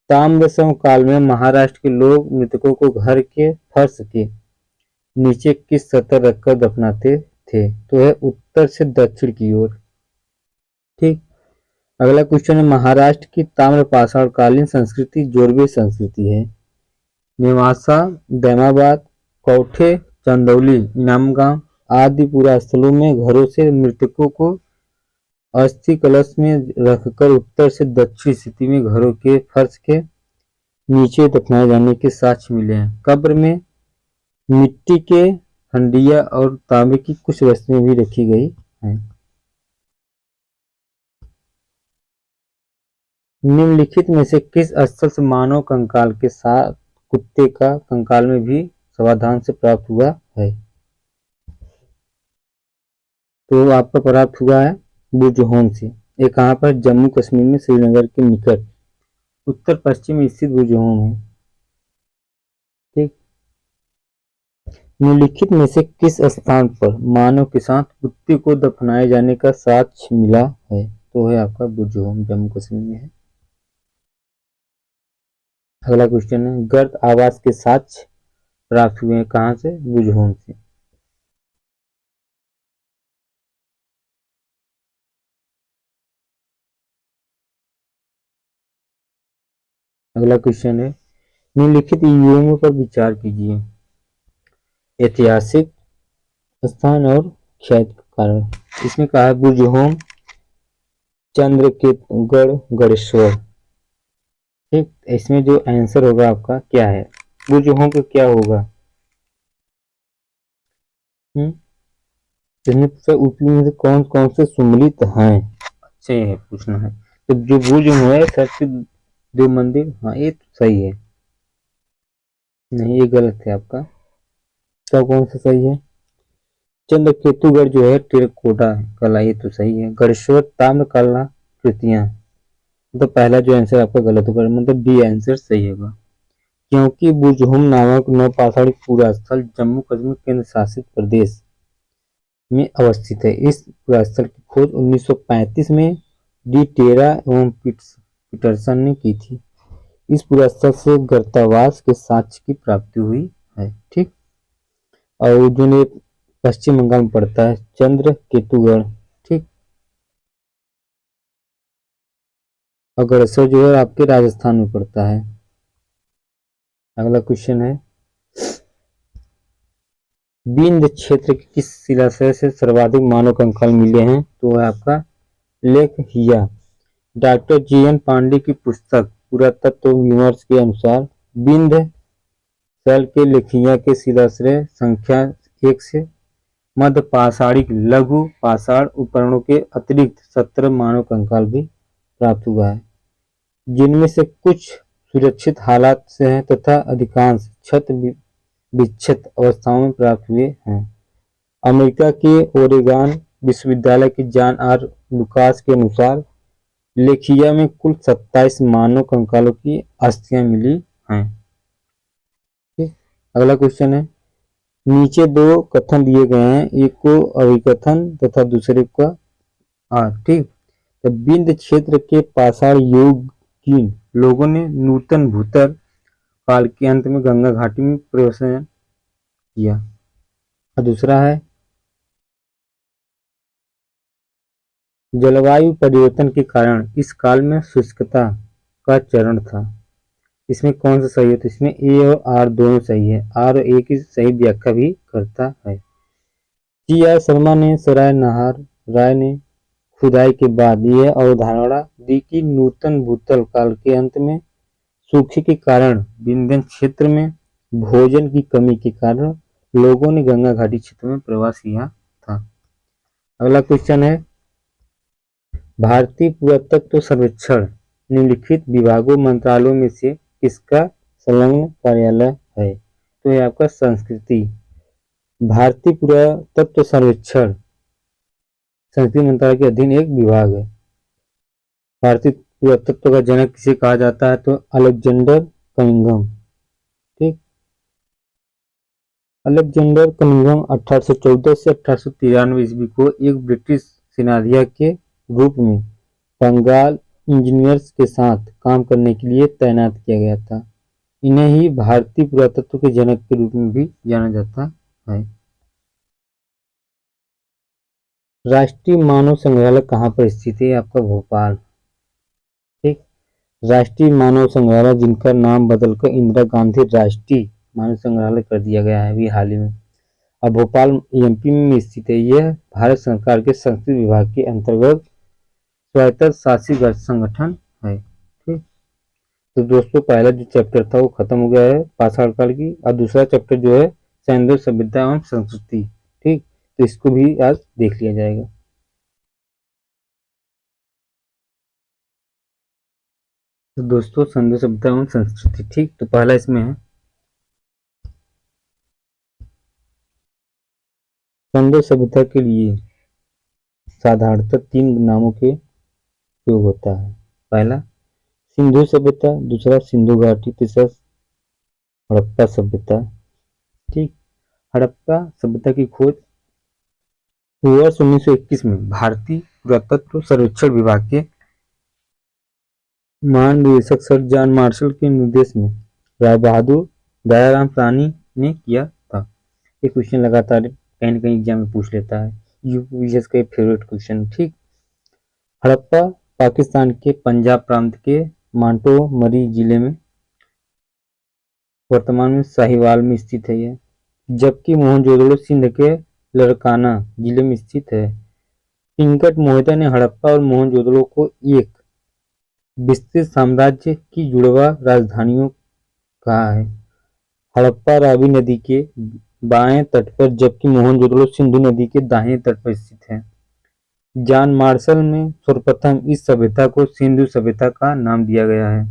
ताम्रसम काल में महाराष्ट्र के लोग मृतकों को घर के फर्श के नीचे किस सतह रखकर दफनाते थे? तो है उत्तर से दक्षिण की ओर। ठीक। अगला क्वेश्चन है, महाराष्ट्र की ताम्र पाषाणकालीन संस्कृति जोरवे संस्कृति है। नेवासा, दैमाबाद, कौठे, चंदौली, इनामगांव आदि पुरा स्थलों में घरों से मृतकों को अस्थि कलश में रखकर उत्तर से दक्षिण स्थिति में घरों के फर्श के नीचे दफनाए जाने के साक्ष्य मिले हैं। कब्र में मिट्टी के हंडिया और तांबे की कुछ वस्तुएं भी रखी गई हैं। निम्नलिखित में से किस स्थल से मानव कंकाल के साथ कुत्ते का कंकाल में भी समाधान से प्राप्त हुआ है? तो आपका प्राप्त हुआ है बुरजहोम से। ये कहाँ पर? जम्मू कश्मीर में श्रीनगर के निकट उत्तर पश्चिम स्थित बुरजहोम है। ठीक। निम्नलिखित में से किस स्थान पर मानव के साथ कुत्ते को दफनाए जाने का साक्ष्य मिला है? तो है आपका बुरजहोम, जम्मू कश्मीर में है। अगला क्वेश्चन है, गर्द आवास के साक्ष्य प्राप्त हुए हैं कहाँ से? बुरजहोम से। अगला क्वेश्चन है, निम्नलिखित युगों पर विचार कीजिए। ऐतिहासिक स्थान और ख्याति का कारण। इसमें कहा है बुरजहोम, चंद्रकेतुगढ़, गढ़ेश्वर। ठीक। इसमें जो आंसर होगा आपका क्या है? बुरजहोम का क्या होगा? इसमें पूछा ऊपरी में से कौन कौन से सुमलित हैं? अच्छे है पूछना है। तो जो बुरजहोम है सबसे दो मंदिर, हाँ ये तो सही है। नहीं ये गलत है आपका। तो कौन सा सही है? चंद्रकेतुगढ़ जो है टेराकोटा कला, ये तो सही है। गढ़ेश्वर ताम्र कला कृतियां, तो पहला जो आंसर आपका गलत होगा, मतलब डी आंसर सही होगा। क्योंकि बुरजहोम नामक नवपाषाणिक पूरा स्थल जम्मू कश्मीर केंद्र शासित प्रदेश में अवस्थित है। इस पूरा स्थल की खोज 1935 में डी टेरा एवं पीटरसन ने की थी। इस पूरा स्थल से गर्तावास के साक्ष्य की प्राप्ति हुई है। ठीक। और जो पश्चिम बंगाल में पड़ता है चंद्रकेतुगढ़। ठीक। और गढ़ेश्वर जो है आपके राजस्थान में पड़ता है। अगला क्वेश्चन है, विंध्य क्षेत्र के किस शिलाशय से सर्वाधिक मानव कंकाल मिले हैं? तो है आपका लेखहिया। Doctor GN. पांडे की पुस्तक पुरातत्व विमर्श के अनुसार विंध्य शैल के लेखहिया के शिलाश्रय संख्या 1 से मध्य पाषाणिक लघु पाषाण उपकरणों के अतिरिक्त 17 मानव कंकाल भी प्राप्त हुआ है, जिनमें से कुछ सुरक्षित हालात से हैं तथा अधिकांश क्षत विक्षत अवस्थाओं में प्राप्त हुए हैं। अमेरिका के ओरेगॉन विश्वविद्यालय की जॉन आर लुकास के अनुसार लेखिया में कुल 27 मानव कंकालों की अस्थियां मिली हैं। ठीक। अगला क्वेश्चन है, नीचे दो कथन दिए गए हैं, एक को अभिकथन तथा दूसरे का ठीक। तो विंध्य क्षेत्र के पाषाण युग की लोगों ने नूतन भूतर काल के अंत में गंगा घाटी में प्रवेश किया। और दूसरा है, जलवायु परिवर्तन के कारण इस काल में शुष्कता का चरण था। इसमें कौन सा सही है? तो इसमें ए और आर दोनों सही है। आर और ए की सही व्याख्या भी करता है। जी आर शर्मा ने सराय नहार राय ने खुदाई के बाद यह अवधारणा दी कि नूतन भूतल काल के अंत में सूखे के कारण विंध्य क्षेत्र में भोजन की कमी के कारण लोगों ने गंगा घाटी क्षेत्र में प्रवास किया था। अगला क्वेश्चन है, भारतीय पुरातत्व सर्वेक्षण निम्नलिखित विभागों मंत्रालयों में से किसका संलग्न कार्यालय है? तो यह आपका संस्कृति। भारतीय पुरातत्व सर्वेक्षण संस्कृति मंत्रालय के अधीन एक विभाग है। भारतीय पुरातत्व का जनक किसे कहा जाता है? तो अलेक्जेंडर कनिंघम। ठीक। अलेक्जेंडर कनिंघम 1814 से 1893 ईस्वी को एक ब्रिटिश सेनाधिकारी के रूप में बंगाल इंजीनियर्स के साथ काम करने के लिए तैनात किया गया था। इन्हें ही भारतीय पुरातत्व के जनक के रूप में भी जाना जाता है। राष्ट्रीय मानव संग्रहालय कहाँ पर स्थित है? आपका भोपाल। ठीक। राष्ट्रीय मानव संग्रहालय जिनका नाम बदलकर इंदिरा गांधी राष्ट्रीय मानव संग्रहालय कर दिया गया है अभी हाल ही में, अब भोपाल एमपी में स्थित है। यह भारत सरकार के संस्कृति विभाग के अंतर्गत स्वायत्त शासी संगठन है। ठीक। तो दोस्तों पहला जो चैप्टर था वो खत्म हो गया है पाषाण काल की, और दूसरा चैप्टर जो है सैन्य सभ्यता एवं संस्कृति। ठीक। तो इसको भी आज देख लिया जाएगा। तो दोस्तों सैन्य सभ्यता एवं संस्कृति। ठीक। तो पहला इसमें है सैन्य सभ्यता के लिए साधारणतः 3 नामों के उपयोग होता है। पहला सिंधु सभ्यता, दूसरा सिंधु घाटी, तीसरा हड़प्पा सभ्यता। ठीक। हड़प्पा सभ्यता की खोज वर्ष 1921 में भारतीय पुरातत्व सर्वेक्षण विभाग के महानिदेशक सर जॉन मार्शल के निर्देश में राय बहादुर दयाराम साहनी ने किया था। ये क्वेश्चन लगातार कहीं न कहीं एग्जाम में पूछ लेता है, यूपीएससी का फेवरेट क्वेश्चन। ठीक। हड़प्पा पाकिस्तान के पंजाब प्रांत के मांटोमरी जिले में वर्तमान में साहिवाल में स्थित है यह, जबकि मोहनजोदड़ो सिंध के लड़काना जिले में स्थित है। पिंगट मोहिता ने हड़प्पा और मोहनजोदड़ो को एक विस्तृत साम्राज्य की जुड़वा राजधानियों कहा है। हड़प्पा रावी नदी के बाएं तट पर, जबकि मोहनजोदड़ो सिंधु नदी के दाहिने तट पर स्थित है। जॉन मार्शल में सर्वप्रथम इस सभ्यता को सिंधु सभ्यता का नाम दिया गया है।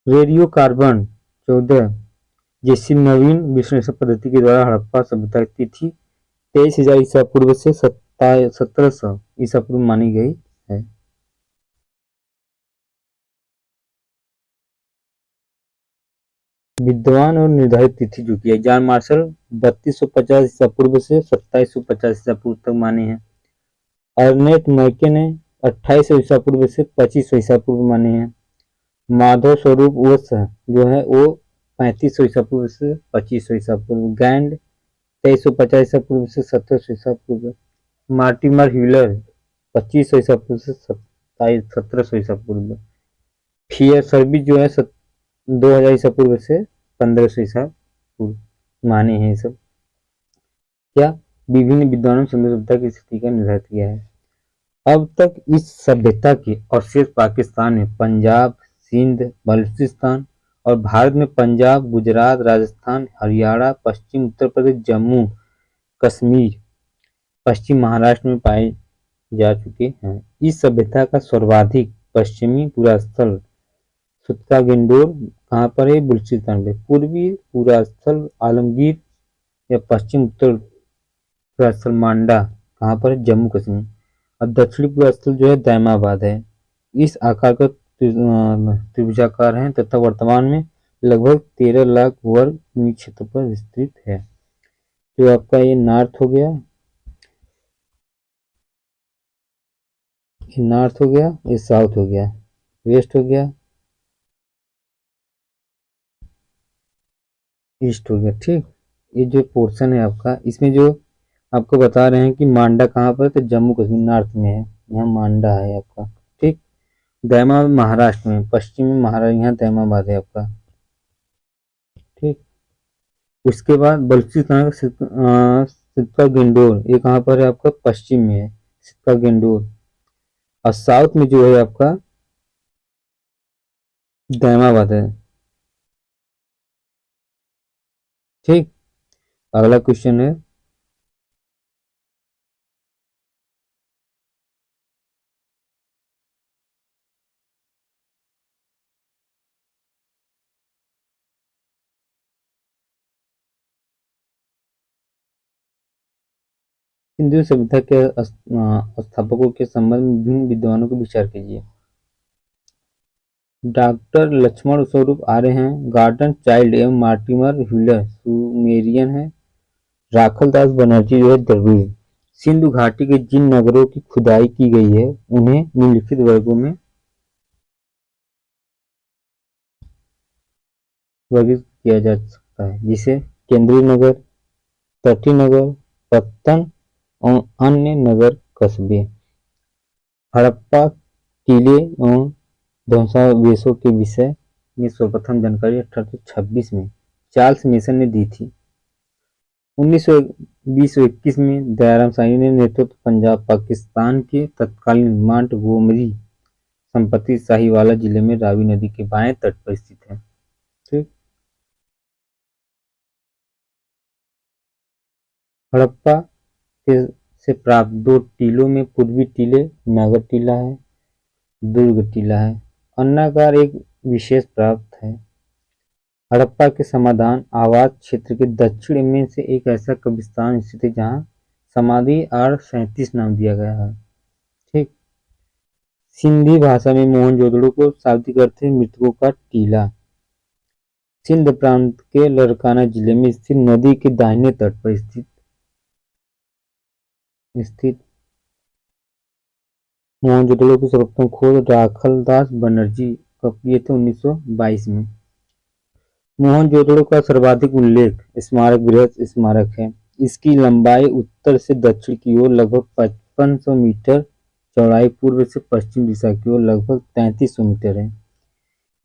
रेडियो कार्बन 14 जैसी नवीन विश्लेषण पद्धति के द्वारा हड़प्पा सभ्यता की तिथि 23,000 ईसा पूर्व से 1700 ईसा पूर्व मानी गई है। विद्वान और निर्धारित तिथि जो की है, जॉन मार्शल 3250 ईसा पूर्व से 2750 ईसा पूर्व तक माने हैं। अर्नेट मैके ने 2800 ईसा पूर्व से 2500 ईसा पूर्व माने हैं। माधव स्वरूप वत्स जो है वो 3500 ईसा पूर्व से 2500 ईसा पूर्व। गैंड 2350 ईसा पूर्व से 1700 ईसा पूर्व। मार्टिमर ह्यूलर 2500 ईसा पूर्व से 1700 ईसा पूर्व। फियर सर्विस जो है 2000 ईसा पूर्व से 1500 ईसा पूर्व माने हैं। सब क्या विभिन्न विद्वानों ने सिंधु सभ्यता की स्थिति का निर्धारित किया है। अब तक इस सभ्यता के अवशेष पाकिस्तान में पंजाब, सिंध, बलूचिस्तान और भारत में पंजाब, गुजरात, राजस्थान, हरियाणा, पश्चिम उत्तर प्रदेश, जम्मू कश्मीर, पश्चिम महाराष्ट्र में पाए जा चुके हैं। इस सभ्यता का सर्वाधिक पश्चिमी पुरास्थल सुत्ता-गिंडोर कहाँ पर है? बलूचिस्तान में। पूर्वी पुरास्थल आलमगीर या पश्चिम उत्तर पुरास्थल मांडा कहाँ पर है? जम्मू कश्मीर। और दक्षिणी पुरास्थल जो है दैमाबाद है। इस आकार का त्रिभुजाकार है तथा वर्तमान में लगभग 13 लाख वर्ग किमी क्षेत्र पर विस्तृत है। तो आपका ये नॉर्थ हो गया, ये नॉर्थ हो गया, ये साउथ हो गया, वेस्ट हो गया, ईस्ट हो गया। ठीक। ये जो पोर्शन है आपका, इसमें जो आपको बता रहे हैं कि मांडा कहाँ पर है, तो जम्मू कश्मीर नॉर्थ में है, यहाँ मांडा है आपका। ठीक। दैमाबाद महाराष्ट्र में, पश्चिम में महाराष्ट्र, यहाँ दैमाबाद है आपका। ठीक। उसके बाद बलूचिस्तान का सिक्का गेंडोर, ये कहाँ पर है आपका? पश्चिम में है सिक्का गेंडोर। और साउथ में जो है आपका दैमाबाद है। ठीक। अगला क्वेश्चन है सिंधु सभ्यता के स्थापकों के संबंध में विभिन्न विद्वानों को विचार कीजिए। डॉक्टर लक्ष्मण स्वरूप आर्य हैं। गार्डन चाइल्ड एवं मार्टिमर ह्यूलर सुमेरियन है। राखलदास बनर्जी जो है द्रविड़। सिंधु घाटी के जिन नगरों की खुदाई की गई है उन्हें निम्नलिखित वर्गों में वर्गीकृत किया जा सकता है, जिसे केंद्रीय नगर, तटी नगर, पत्तन और अन्य नगर कस्बे। हड़प्पा किले एवं ध्वंसावशेषों के विषय में सर्वप्रथम जानकारी 1826 में चार्ल्स मेसन ने दी थी। 1920-21 में दयाराम साहनी ने नेतृत्व पंजाब पाकिस्तान के तत्कालीन मोंटगोमरी संपत्ति साहिवाला जिले में रावी नदी के बाएं तट पर स्थित है। ठीक। हड़प्पा से प्राप्त 2 टीलों में पूर्वी टीले नागर टीला है, दुर्ग टीला है। अन्नागार एक विशेष प्राप्त है। हड़प्पा के समाधान आवास क्षेत्र के दक्षिण में से एक ऐसा कब्रिस्तान स्थित है जहां समाधि R37 नाम दिया गया है। ठीक। सिंधी भाषा में मोहनजोदड़ो को शाब्दिक अर्थ है मृतकों का टीला। सिंध प्रांत के लड़काना जिले में स्थित नदी के दाहिने तट पर स्थित मोहनजोदड़ो की सर्वप्रथम खोज राखलदास बनर्जी कब किए थे? 1922 में। मोहनजोदड़ो का सर्वाधिक उल्लेख स्मारक बृहत स्मारक है। इसकी लंबाई उत्तर से दक्षिण की ओर लगभग 5500 मीटर, चौड़ाई पूर्व से पश्चिम दिशा की ओर लगभग 3300 मीटर है।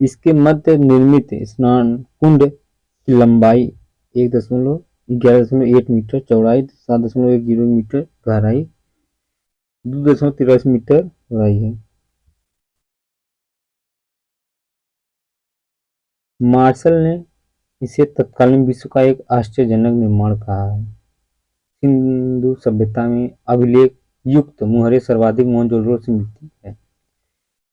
इसके मध्य निर्मित स्नान कुंड की लंबाई 11.8 मीटर, चौड़ाई 7.10 मीटर, गहराई 2.83 मीटर चौड़ाई है। मार्शल ने इसे तत्कालीन विश्व का एक आश्चर्यजनक निर्माण कहा है। सिंधु सभ्यता में अभिलेख युक्त मुहरें सर्वाधिक मोहनजोदड़ो से मिलती है।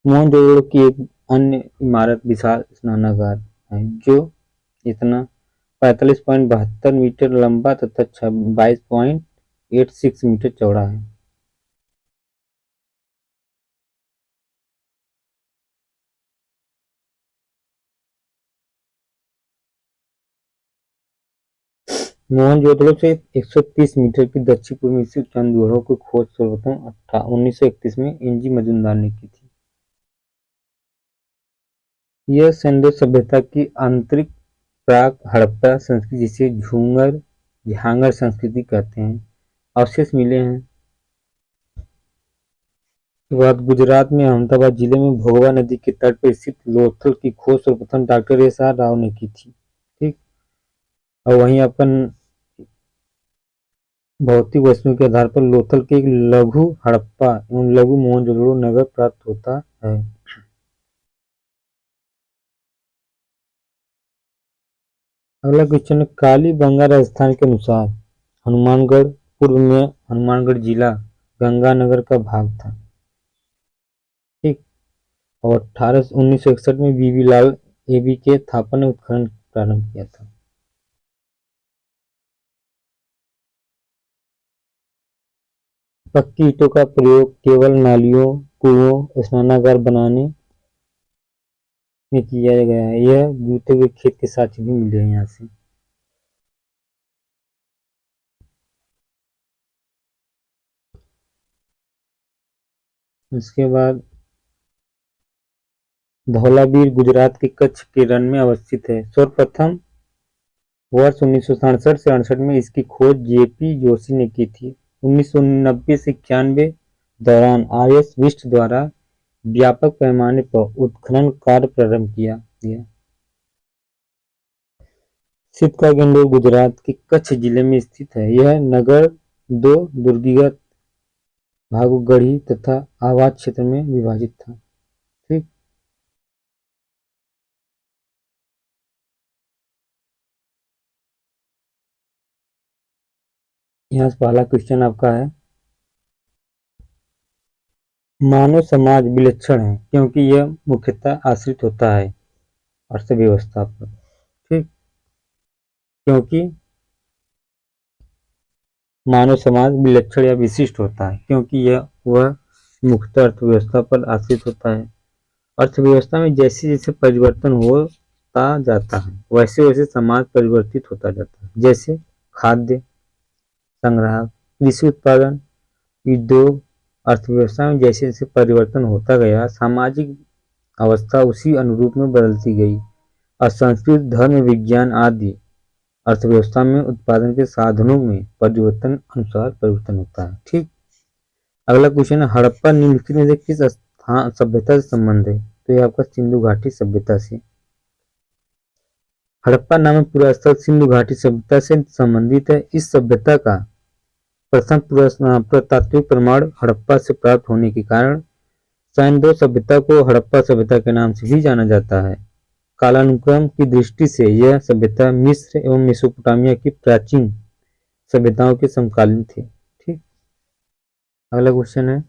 मोहनजोदड़ो की एक अन्य इमारत विशाल स्नानागार है जो इतना 45.72 मीटर लंबा तथा 22.86 मीटर चौड़ा है। मोहनजोदड़ो से 130 मीटर की दक्षिण पूर्व में स्थित चंदगढ़ों की खोज सर्वप्रथम 1931 में एन.जी. मजूमदार ने की थी। यह सिंधु सभ्यता की आंतरिक प्राक हड़प्पा संस्कृति जिसे झांगर संस्कृति कहते हैं अवशेष मिले हैं। के बाद गुजरात में अहमदाबाद जिले में भोगवा नदी के तट पर स्थित लोथल की खोज सर्वप्रथम डॉक्टर एस.आर. राव ने की थी। ठीक। और वहीं अपन भौतिक वस्तुओं के आधार पर लोथल के एक लघु हड़प्पा एवं लघु मोहनजोदड़ो नगर प्राप्त होता है। अगला क्वेश्चन है कालीबंगा राजस्थान के अनुसार हनुमानगढ़ पूर्व में हनुमानगढ़ जिला गंगानगर का भाग था। ठीक। और 1961 में बीबी लाल एबी के थापा ने उत्खनन प्रारंभ किया था। पक्की ईंटों का प्रयोग केवल नालियों, कुओं, स्नानागार बनाने में किया गया है। यह जूते हुए खेत के साक्ष्य भी मिले हैं यहाँ से। इसके बाद धौलावीर गुजरात के कच्छ के रण में अवस्थित है। सर्वप्रथम वर्ष 1967 से 68 में इसकी खोज जे.पी. जोशी ने की थी। 1990 से 91 दौरान आर.एस. बिष्ट द्वारा व्यापक पैमाने पर उत्खनन कार्य प्रारंभ किया गया। सितका गंडोर गुजरात के कच्छ जिले में स्थित है। यह नगर 2 दुर्गीगत भागों गढ़ी तथा आवास क्षेत्र में विभाजित था। ठीक। यहाँ से पहला क्वेश्चन आपका है मानव समाज विलक्षण है क्योंकि यह मुख्यतः आश्रित होता है अर्थव्यवस्था पर। ठीक। क्योंकि मानव समाज विलक्षण या विशिष्ट होता है क्योंकि वह मुख्यतः अर्थव्यवस्था पर आश्रित होता है। अर्थव्यवस्था में जैसे जैसे परिवर्तन होता जाता है वैसे वैसे समाज परिवर्तित होता जाता है। जैसे खाद्य संग्रह, कृषि उत्पादन, उद्योग, अर्थव्यवस्था में जैसे जैसे परिवर्तन होता गया सामाजिक अवस्था उसी अनुरूप में बदलती गई और संस्कृति, धर्म, विज्ञान आदि अर्थव्यवस्था में उत्पादन के साधनों में परिवर्तन अनुसार परिवर्तन होता है। ठीक। अगला क्वेश्चन है, हड़प्पा निम्नलिखित में से किस स्थान सभ्यता से संबंध है? तो ये आपका सिंधु घाटी सभ्यता से। हड़प्पा नामक पूरा स्थल सिंधु घाटी सभ्यता से संबंधित है। इस सभ्यता का प्रथम पुरातात्विक प्रमाण हड़प्पा से प्राप्त होने के कारण सैंडो सभ्यता को हड़प्पा सभ्यता के नाम से भी जाना जाता है। कालानुक्रम की दृष्टि से यह सभ्यता मिस्र एवं मेसोपोटामिया की प्राचीन सभ्यताओं के समकालीन थी। ठीक। अगला क्वेश्चन है,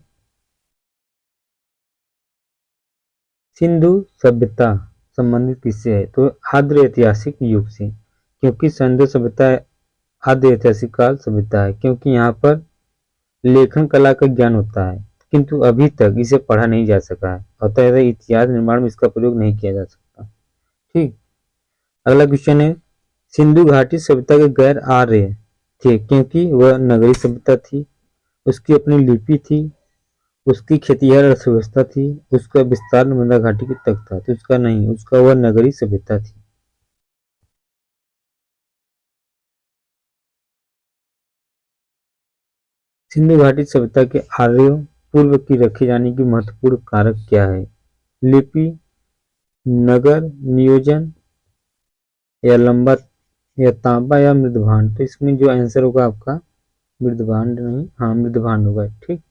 सिंधु सभ्यता संबंधित किससे है? तो आद्य ऐतिहासिक युग से, क्योंकि सिंधु सभ्यता आद्य ऐतिहासिक काल सभ्यता है, क्योंकि यहाँ पर लेखन कला का ज्ञान होता है, किंतु अभी तक इसे पढ़ा नहीं जा सका है, अतः इतिहास निर्माण में इसका प्रयोग नहीं किया जा सकता। ठीक। अगला क्वेश्चन है, सिंधु घाटी सभ्यता के गैर आर्य थे, क्योंकि वह नगरीय सभ्यता थी, उसकी अपनी लिपि थी, उसकी खेतिहर अर्थव्यवस्था थी, उसका विस्तार नर्मदा घाटी तक था, तो उसका नहीं, उसका वह नगरीय सभ्यता थी। सिंधु घाटी सभ्यता के आर्यों पूर्व की रखे जाने की महत्वपूर्ण कारक क्या है? लिपि, नगर नियोजन, या लंबा, या तांबा, या मृदभांड? तो इसमें जो आंसर होगा आपका मृदभांड नहीं, हाँ मृदभांड होगा। ठीक।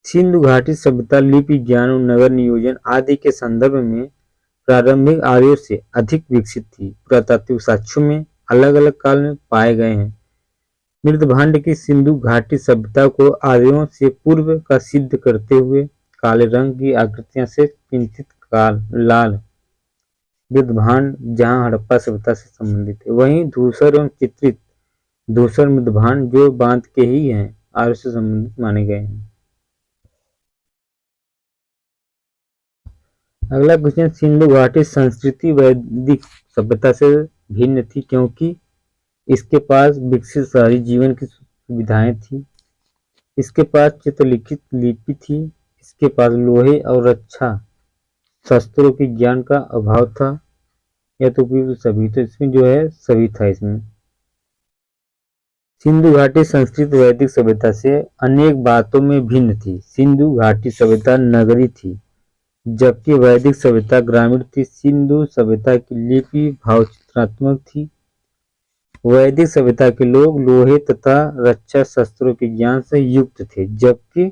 सिंधु घाटी सभ्यता लिपि ज्ञान और नगर नियोजन आदि के संदर्भ में प्रारंभिक आर्यों से अधिक विकसित थी। पुरातात्विक साक्ष्यों में अलग अलग काल में पाए गए हैं। मृदभांड की सिंधु घाटी सभ्यता को आर्यों से पूर्व का सिद्ध करते हुए काले रंग की आकृतियां से चिन्हित लाल मृदभांड जहां हड़प्पा सभ्यता से संबंधित है, वहीं धूसर एवं चित्रित धूसर मृदभांड जो बांध के ही हैं आर्यों से संबंधित माने गए हैं। अगला क्वेश्चन, सिंधु घाटी संस्कृति वैदिक सभ्यता से भिन्न थी, क्योंकि इसके पास विकसित शहरी जीवन की सुविधाएं थी, इसके पास चित्रलिखित लिपि थी, इसके पास लोहे और रक्षा शस्त्रों के ज्ञान का अभाव था, या तो सभी, तो इसमें जो है सभी था इसमें। सिंधु घाटी संस्कृत वैदिक सभ्यता से अनेक बातों में भिन्न थी। सिंधु घाटी सभ्यता नगरी थी, जबकि वैदिक सभ्यता ग्रामीण थी। सिंधु सभ्यता की लिपि भावचित्रात्मक थी। वैदिक सभ्यता के लोग लोहे तथा रक्षा शस्त्रों के ज्ञान से युक्त थे, जबकि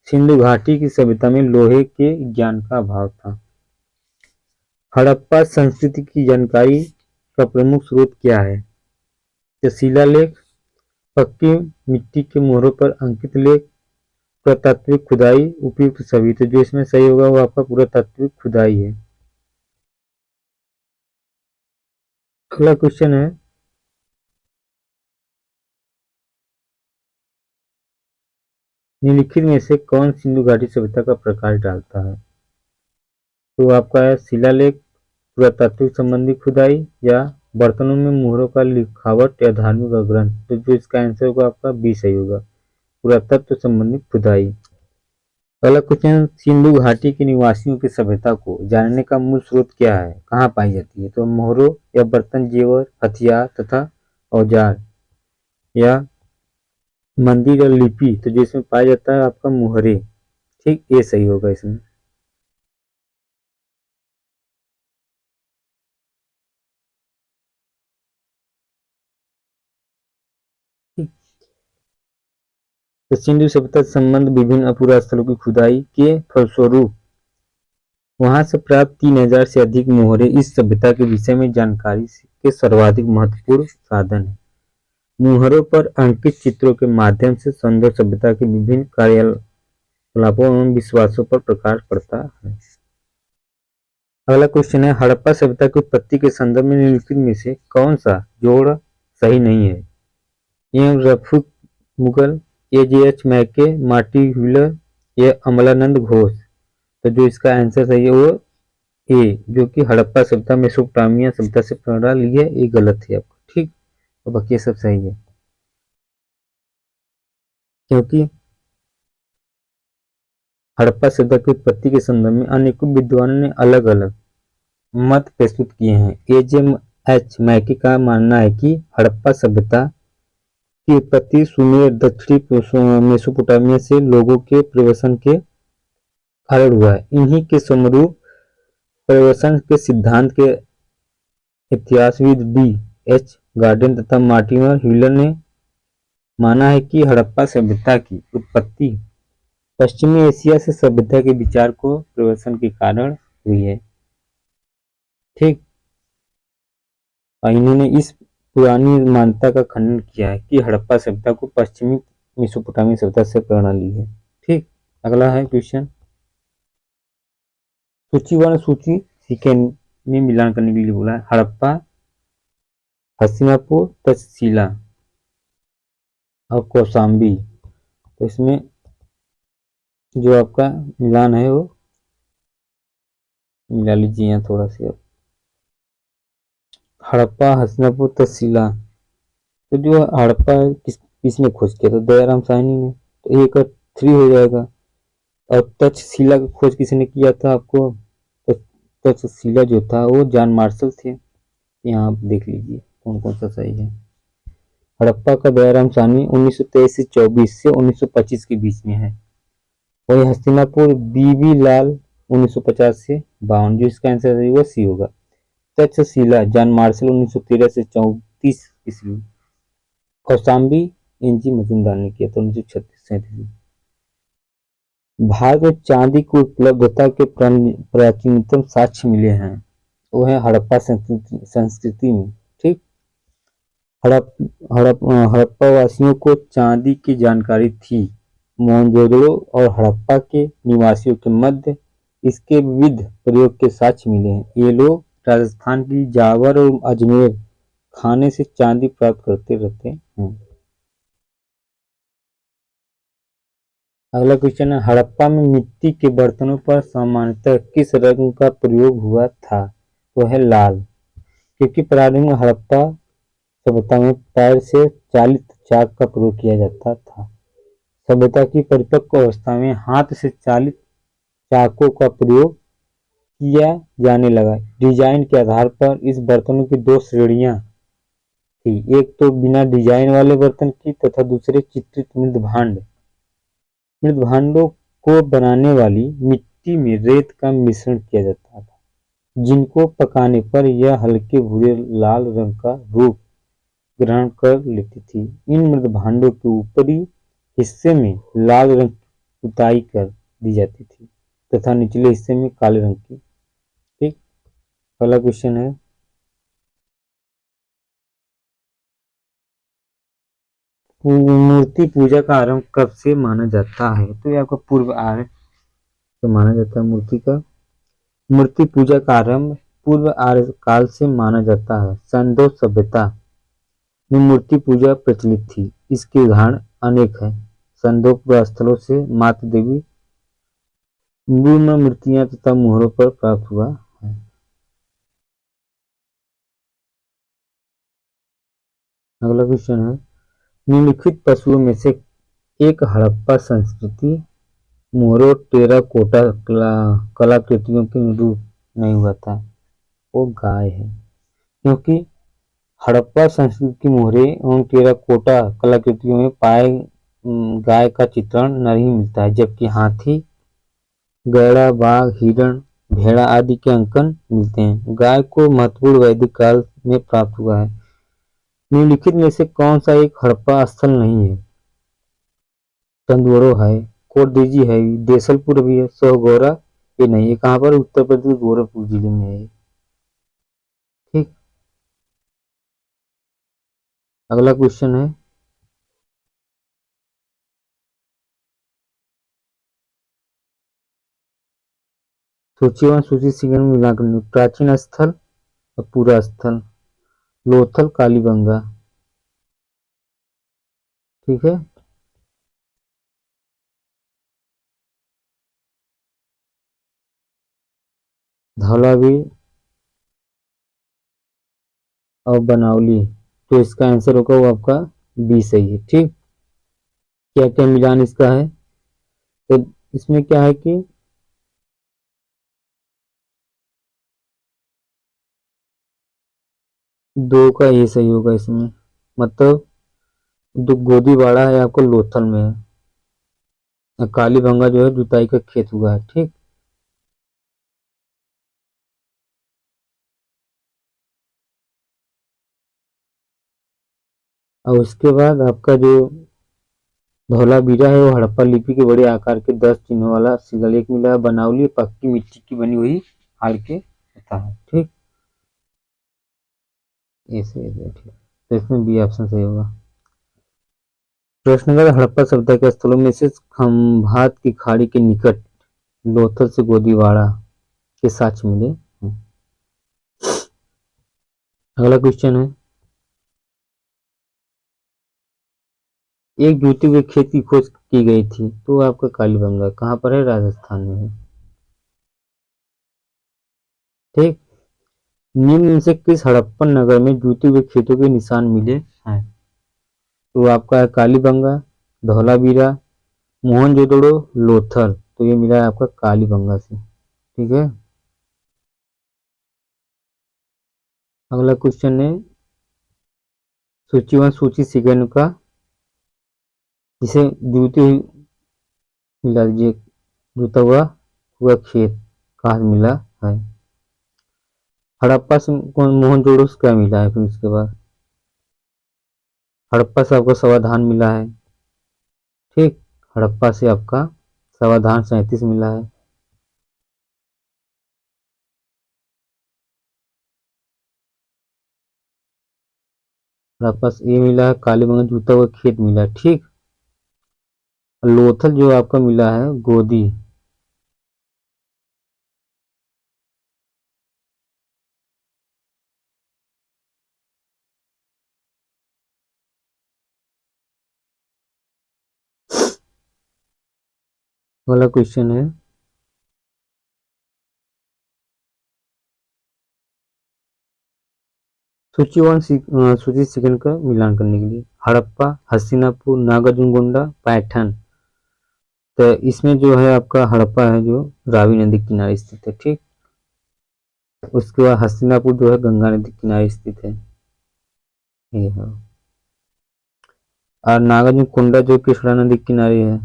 सिंधु घाटी की सभ्यता में लोहे के ज्ञान का अभाव था। हड़प्पा संस्कृति की जानकारी का प्रमुख स्रोत क्या है? तो शिलालेख, पक्की मिट्टी के मोहरों पर अंकित लेख, पुरातात्विक खुदाई, उपयुक्त सभी। तो जो इसमें सही होगा वो आपका पुरातात्विक खुदाई है। अगला क्वेश्चन है, निम्नलिखित में से कौन सिंधु घाटी सभ्यता का प्रकाश डालता है? तो आपका है शिलालेख, पुरातात्विक संबंधी खुदाई, या बर्तनों में मोहरों का लिखावट, या धार्मिक ग्रंथ। तो जो इसका आंसर होगा आपका बी सही होगा, पुरातत्व संबंधी खुदाई। अगला क्वेश्चन, सिंधु घाटी के निवासियों की सभ्यता को जानने का मूल स्रोत क्या है? कहाँ पाई जाती है? तो मोहरों, या बर्तन, जेवर, हथियार तथा औजार, या मंदिर, या लिपि। तो जो इसमें पाया जाता है आपका मोहरे। ठीक, ये सही होगा इसमें। तो सिंधु सभ्यता से संबंध विभिन्न अपूरा स्थलों की खुदाई के फलस्वरूप वहां से प्राप्त 3000 से अधिक मोहरे इस सभ्यता के विषय में जानकारी के सर्वाधिक महत्वपूर्ण साधन है। मोहरों पर अंकित चित्रों के माध्यम से सिंधु सभ्यता के विभिन्न कार्यकलापों एवं विश्वासों पर प्रकाश पड़ता है। अगला क्वेश्चन है, हड़प्पा सभ्यता की उत्पत्ति के संदर्भ में निम्नलिखित में से कौन सा जोड़ सही नहीं है? एम रफीक मुगल, एजेएच मैके, मार्टी व्हीलर, या अमलानंद घोष। तो जो इसका आंसर सही है वो ए, जो कि हड़प्पा सभ्यता मेसोपोटामिया सभ्यता से प्रेरणा ली है, ये गलत है आपका। ठीक, और बाकी सब सही है, क्योंकि हड़प्पा सभ्यता की उत्पत्ति के संदर्भ में अनेकों विद्वानों ने अलग अलग मत प्रस्तुत किए हैं। एजे एच मैकी का मानना है कि हड़प्पा सभ्यता की उत्पत्ति सुमेर दक्षिणी मेसोपोटामिया से लोगों के प्रवेशन के कारण हुआ है। इन्हीं के समरूप प्रवेशन के सिद्धांत के इतिहासविद डी एच गार्डन तथा मार्टिनर ह्यूलर ने माना है कि हड़प्पा सभ्यता की उत्पत्ति पश्चिमी एशिया से सभ्यता के विचार को प्रवेशन के कारण हुई है। ठीक। और इन्होंने इस पुरानी मान्यता का खंडन किया है कि हड़प्पा सभ्यता को पश्चिमी मेसोपोटामिया सभ्यता से प्रेरणा ली है। ठीक। अगला है क्वेश्चन, सूचीवार सूची सीके में मिलान करने के लिए बोला है। हड़प्पा, हस्तिनापुर, तक्षशिला और कौशाम्बी। तो इसमें जो आपका मिलान है वो मिला लीजिए यहाँ थोड़ा सा। हड़प्पा, हस्तिनापुर, तक्षशिला। तो जो हड़प्पा किसने खोज किया था? दयाराम साहनी ने। तो एक 3 हो जाएगा। और तक्षशिला की खोज किसने किया था आपको? तो तक्षशिला जो था वो जॉन मार्शल थे। यहाँ आप देख लीजिए कौन कौन सा सही है। हड़प्पा का दयाराम साहनी 1923 से 24 से 1925 के बीच में है। वही हस्तिनापुर बीबी लाल 1950 से 52, जो इसका आंसर है वो सी होगा। तक्षशिला जॉन मार्शल 1913 से 34 ईस्वी। कौशाम्बी एनजी मजूमदार ने किया था 1936-37 में। भारत में चांदी की उपलब्धता के प्राचीनतम साक्ष्य मिले हैं, वो है हड़प्पा संस्कृति में। ठीक। हड़प्पा वासियों को चांदी की जानकारी थी। मोहनजोदड़ो और हड़प्पा के निवासियों के मध्य इसके विविध प्रयोग के साक्ष्य मिले हैं। ये लोग राजस्थान की जावर और अजमेर खाने से चांदी प्राप्त करते रहते हैं। अगला क्वेश्चन है, हड़प्पा में मिट्टी के बर्तनों पर सामान्यतः किस रंग का प्रयोग हुआ था? तो है लाल, क्योंकि प्रारंभ में हड़प्पा सभ्यता में पैर से चालित चाक का प्रयोग किया जाता था। सभ्यता की परिपक्व अवस्था में हाथ से चालित चाकों का प्रयोग किया जाने लगा। डिजाइन के आधार पर इस बर्तनों की 2 श्रेणियां थी, एक तो बिना डिजाइन वाले बर्तन की तथा दूसरे चित्रित मृदभांड। मृदभांडों को बनाने वाली मिट्टी में रेत का मिश्रण किया जाता था, जिनको पकाने पर यह हल्के भूरे लाल रंग का रूप ग्रहण कर लेती थी। इन मृदभांडों के ऊपरी हिस्से में लाल रंग की पुताई कर दी जाती थी तथा निचले हिस्से में काले रंग की। ठीक। पहला क्वेश्चन है, मूर्ति पूजा का आरंभ कब से माना जाता है? तो ये आपका पूर्व आर्य से माना जाता है। मूर्ति पूजा का आरंभ पूर्व आर्य काल से माना जाता है। संदोष सभ्यता में मूर्ति पूजा प्रचलित थी। इसके उदाहरण अनेक हैं। संदोक स्थलों से माता देवी मृग मूर्तियां तथा मोहरों पर प्राप्त हुआ है। अगला क्वेश्चन है, निम्नलिखित पशुओं में से एक हड़प्पा संस्कृति मोहरों टेराकोटा कलाकृतियों के अनुरूप नहीं हुआ था। वो गाय है, क्योंकि हड़प्पा संस्कृति की मोहरे एवं टेराकोटा कलाकृतियों में पाए गाय का चित्रण नहीं मिलता है, जबकि हाथी, गैड़ा, बाघ, हिरण, भेड़ा आदि के अंकन मिलते हैं। गाय को महत्वपूर्ण वैदिक काल में प्राप्त हुआ है। निम्नलिखित में से कौन सा एक हड़प्पा स्थल नहीं है? चंदवरो है, कोटदीजी है, देसलपुर भी है, सोहगौरा ये नहीं है। कहाँ पर? उत्तर प्रदेश गोरखपुर जिले में है। ठीक। अगला क्वेश्चन है, सूचीवान सूची सिंगन मिला करने प्राचीन स्थल और पूरा स्थल। लोथल, कालीबंगा। ठीक है। धौलावीर और बनावली। तो इसका आंसर होगा वो आपका बी सही है। ठीक। क्या क्या मिलान इसका है? तो इसमें क्या है कि दो का ये सही होगा इसमें, मतलब जो गोदीवाड़ा है आपको लोथल में है, और कालीबंगा जो है जुताई का खेत हुआ है। ठीक। और उसके बाद आपका जो धौलावीरा है वो हड़प्पा लिपि के बड़े आकार के 10 चिन्हों वाला शिलालेख मिला है, बनावली पक्की मिट्टी की बनी हुई हाड़ के होता है। ठीक। ऐसे ऐसे ठीक, तो इसमें बी ऑप्शन सही होगा। प्रश्नगत हड़प्पा सभ्यता के स्थलों में से खंभात की खाड़ी के निकट लोथल से गोदीवाड़ा के साक्ष्य मिले हैं। अगला क्वेश्चन है, एक जूते हुए खेत की खोज की गई थी, तो आपका कालीबंगा कहाँ पर है? राजस्थान में है। ठीक। निम्न में से किस हड़प्पन नगर में जूते हुए खेतों के निशान मिले हैं? तो आपका है कालीबंगा, धौलावीरा, मोहनजोदड़ो, लोथल। तो ये मिला है आपका कालीबंगा से। ठीक है। अगला क्वेश्चन है, सूचीवन सूची सेकंड का जिसे जूते हुई मिला दीजिए, जूता हुआ खेत कहाँ मिला है? हड़प्पा से कौन, मोहनजोदड़ो से क्या मिला है? फिर उसके बाद हड़प्पा से आपको समाधान मिला है। ठीक। हड़प्पा से आपका समाधान 37 मिला है। हड़प्पा से ये मिला है, कालीबंगा जूता हुआ खेत मिला है। ठीक। लोथल जो आपका मिला है गोदी। वाला क्वेश्चन है, सूची सेकंड का मिलान करने के लिए हड़प्पा, हस्तिनापुर, नागार्जुनकोंडा, पैठन। तो इसमें जो है आपका हड़प्पा है जो रावी नदी किनारे स्थित है। ठीक। उसके बाद हस्तिनापुर जो है गंगा नदी किनारे स्थित है। ये है। और नागार्जुनकोंडा जो कृष्णा नदी किनारे है।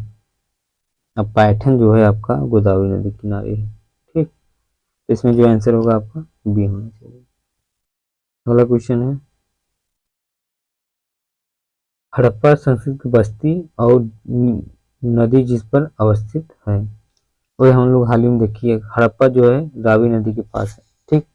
अब पैठन जो है आपका गोदावरी नदी किनारे है। ठीक। तो इसमें जो आंसर होगा आपका बी होना चाहिए। अगला क्वेश्चन है, हड़प्पा संस्कृत की बस्ती और नदी जिस पर अवस्थित है, वही हम लोग हाल ही में देखिए, हड़प्पा जो है रावी नदी के पास है। ठीक।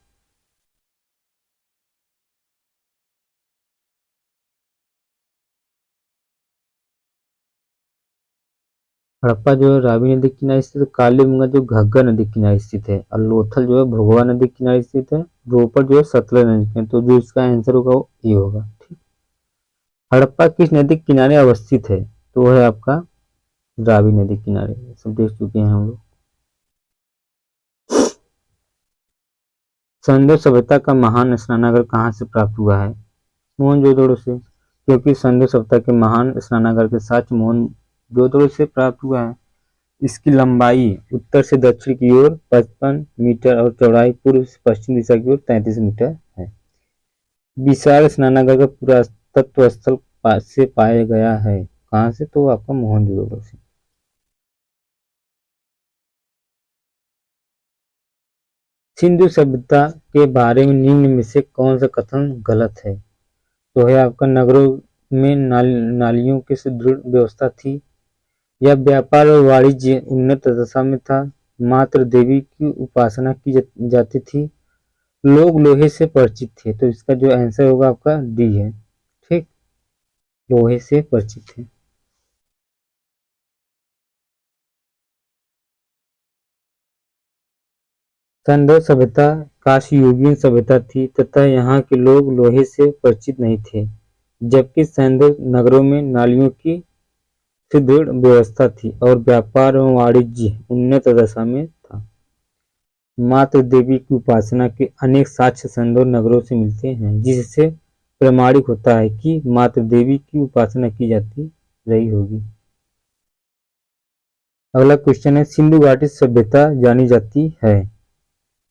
हड़प्पा जो है रावी नदी के किनारे स्थित है, कालीबंगा जो घग्गर नदी के किनारे स्थित है, और लोथल जो है भगवा नदी के किनारे स्थित है, रोपड़ जो है सतलज नदी के किनारे। तो जो इसका आंसर होगा वो ये होगा। ठीक। हड़प्पा किस नदी के किनारे अवस्थित है? तो वो है आपका रावी नदी के किनारे, सब देख चुके हैं हम लोग। सिंधु सभ्यता का महान स्नानागार कहाँ से प्राप्त हुआ है? मोहनजोदड़ो से, क्योंकि सिंधु सभ्यता के महान स्नानागार के साक्ष्य मोहनजोदड़ो से प्राप्त हुआ है। इसकी लंबाई उत्तर से दक्षिण की ओर 55 मीटर और चौड़ाई पूर्व से पश्चिम दिशा की ओर 33 मीटर है। विशाल स्नानागार का पुरातत्व स्थल से पाया गया है कहाँ से? तो आपका मोहनजोदड़ो से। सिंधु सभ्यता के बारे में निम्न में से कौन सा कथन गलत है? तो है आपका नगरों में नालियों की सुदृढ़ व्यवस्था थी, या व्यापार और वाणिज्य उन्नत दशा में था, मात्र देवी की उपासना की जाती थी, लोग लोहे से परिचित थे। तो इसका जो आंसर होगा आपका डी है। ठीक। लोहे से परिचित थे। सिंधु सभ्यता काशीयुगीन सभ्यता थी तथा यहाँ के लोग लोहे से परिचित नहीं थे, जबकि सिंधु नगरों में नालियों की सुदृढ़ व्यवस्था थी और व्यापार एवं वाणिज्य उन्नत दशा में था। मात्र देवी की उपासना के अनेक साक्ष्य सिंधु नगरों से मिलते हैं, जिससे प्रमाणित होता है कि मात्र देवी की उपासना की जाती रही होगी। अगला क्वेश्चन है, सिंधु घाटी सभ्यता जानी जाती है?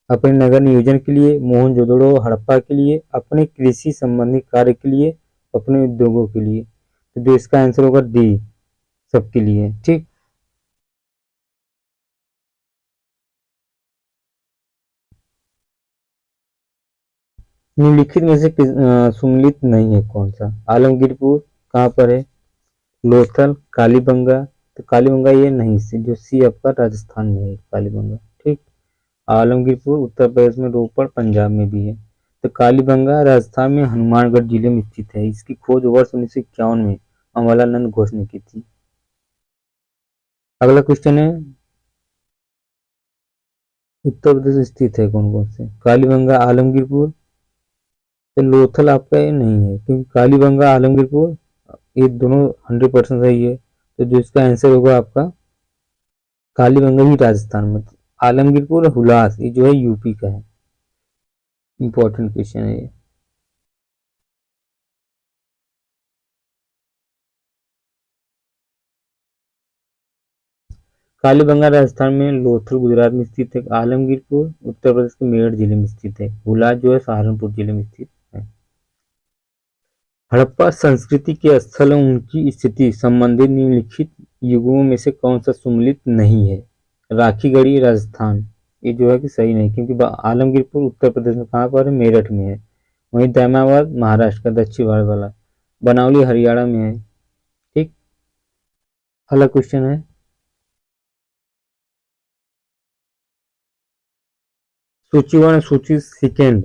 अपने नगर नियोजन के लिए, मोहनजोदड़ो हड़प्पा के लिए, अपने कृषि संबंधी कार्य के लिए, अपने उद्योगों के लिए। तो जो इसका आंसर होगा डी, सबके लिए। ठीक, निम्नलिखित में से सुमेलित नहीं है कौन सा? आलमगीरपुर कहाँ पर है? लोथल, कालीबंगा। तो कालीबंगा ये नहीं, जो सी आपका राजस्थान में है कालीबंगा। ठीक, आलमगीरपुर उत्तर प्रदेश में, रोपड़ पंजाब में भी है। तो कालीबंगा राजस्थान में हनुमानगढ़ जिले में स्थित है। इसकी खोज वर्ष 1951 में अमलानंद घोष ने की थी। अगला क्वेश्चन है, उत्तर प्रदेश स्थित है कौन कौन से? कालीबंगा, आलमगीरपुर। तो लोथल आपका ये नहीं है, क्योंकि कालीबंगा आलमगीरपुर ये दोनों 100% सही है। तो जो इसका आंसर होगा आपका कालीबंगा ही राजस्थान में। आलमगीरपुर हुलास ये जो है यूपी का है। इंपॉर्टेंट क्वेश्चन है ये। कालीबंगा राजस्थान में, लोथल गुजरात में स्थित है, आलमगीरपुर उत्तर प्रदेश के मेरठ जिले में स्थित है, हुलास जो है सहारनपुर जिले में स्थित है। हड़प्पा संस्कृति के स्थल और उनकी स्थिति संबंधित निम्नलिखित युगों में से कौन सा सुमेलित नहीं है? राखीगढ़ी राजस्थान ये जो है कि सही नहीं, क्योंकि आलमगीरपुर उत्तर प्रदेश में कहाँ पर है? मेरठ में है। वहीं दैमाबाद महाराष्ट्र का दक्षिण भारत वाला, बनावली हरियाणा में है। ठीक, अगला क्वेश्चन है, सूची 1 और सूची सेकेंड,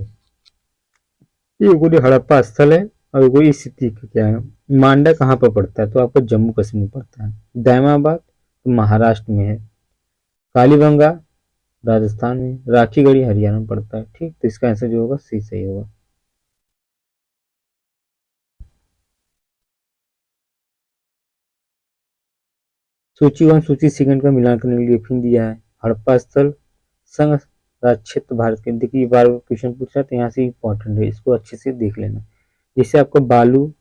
ये कोई हड़प्पा स्थल है और कोई स्थिति का क्या है? मांडा कहाँ पर पड़ता है? तो आपको जम्मू कश्मीर में पड़ता है। दैमाबाद तो महाराष्ट्र में है। कालीबंगा राजस्थान में, राखीगढ़ी हरियाणा में पड़ता है। ठीक, तो इसका आंसर जो होगा सी सही होगा। सूची 1 सूची सेकंड का मिलान करने के लिए फिर दिया है। हड़प्पा स्थल संघ राज क्षेत्र भारत के, देखिए बार बार क्वेश्चन पूछा तो यहाँ से इंपॉर्टेंट है, इसको अच्छे से देख लेना। जैसे आपका बालू,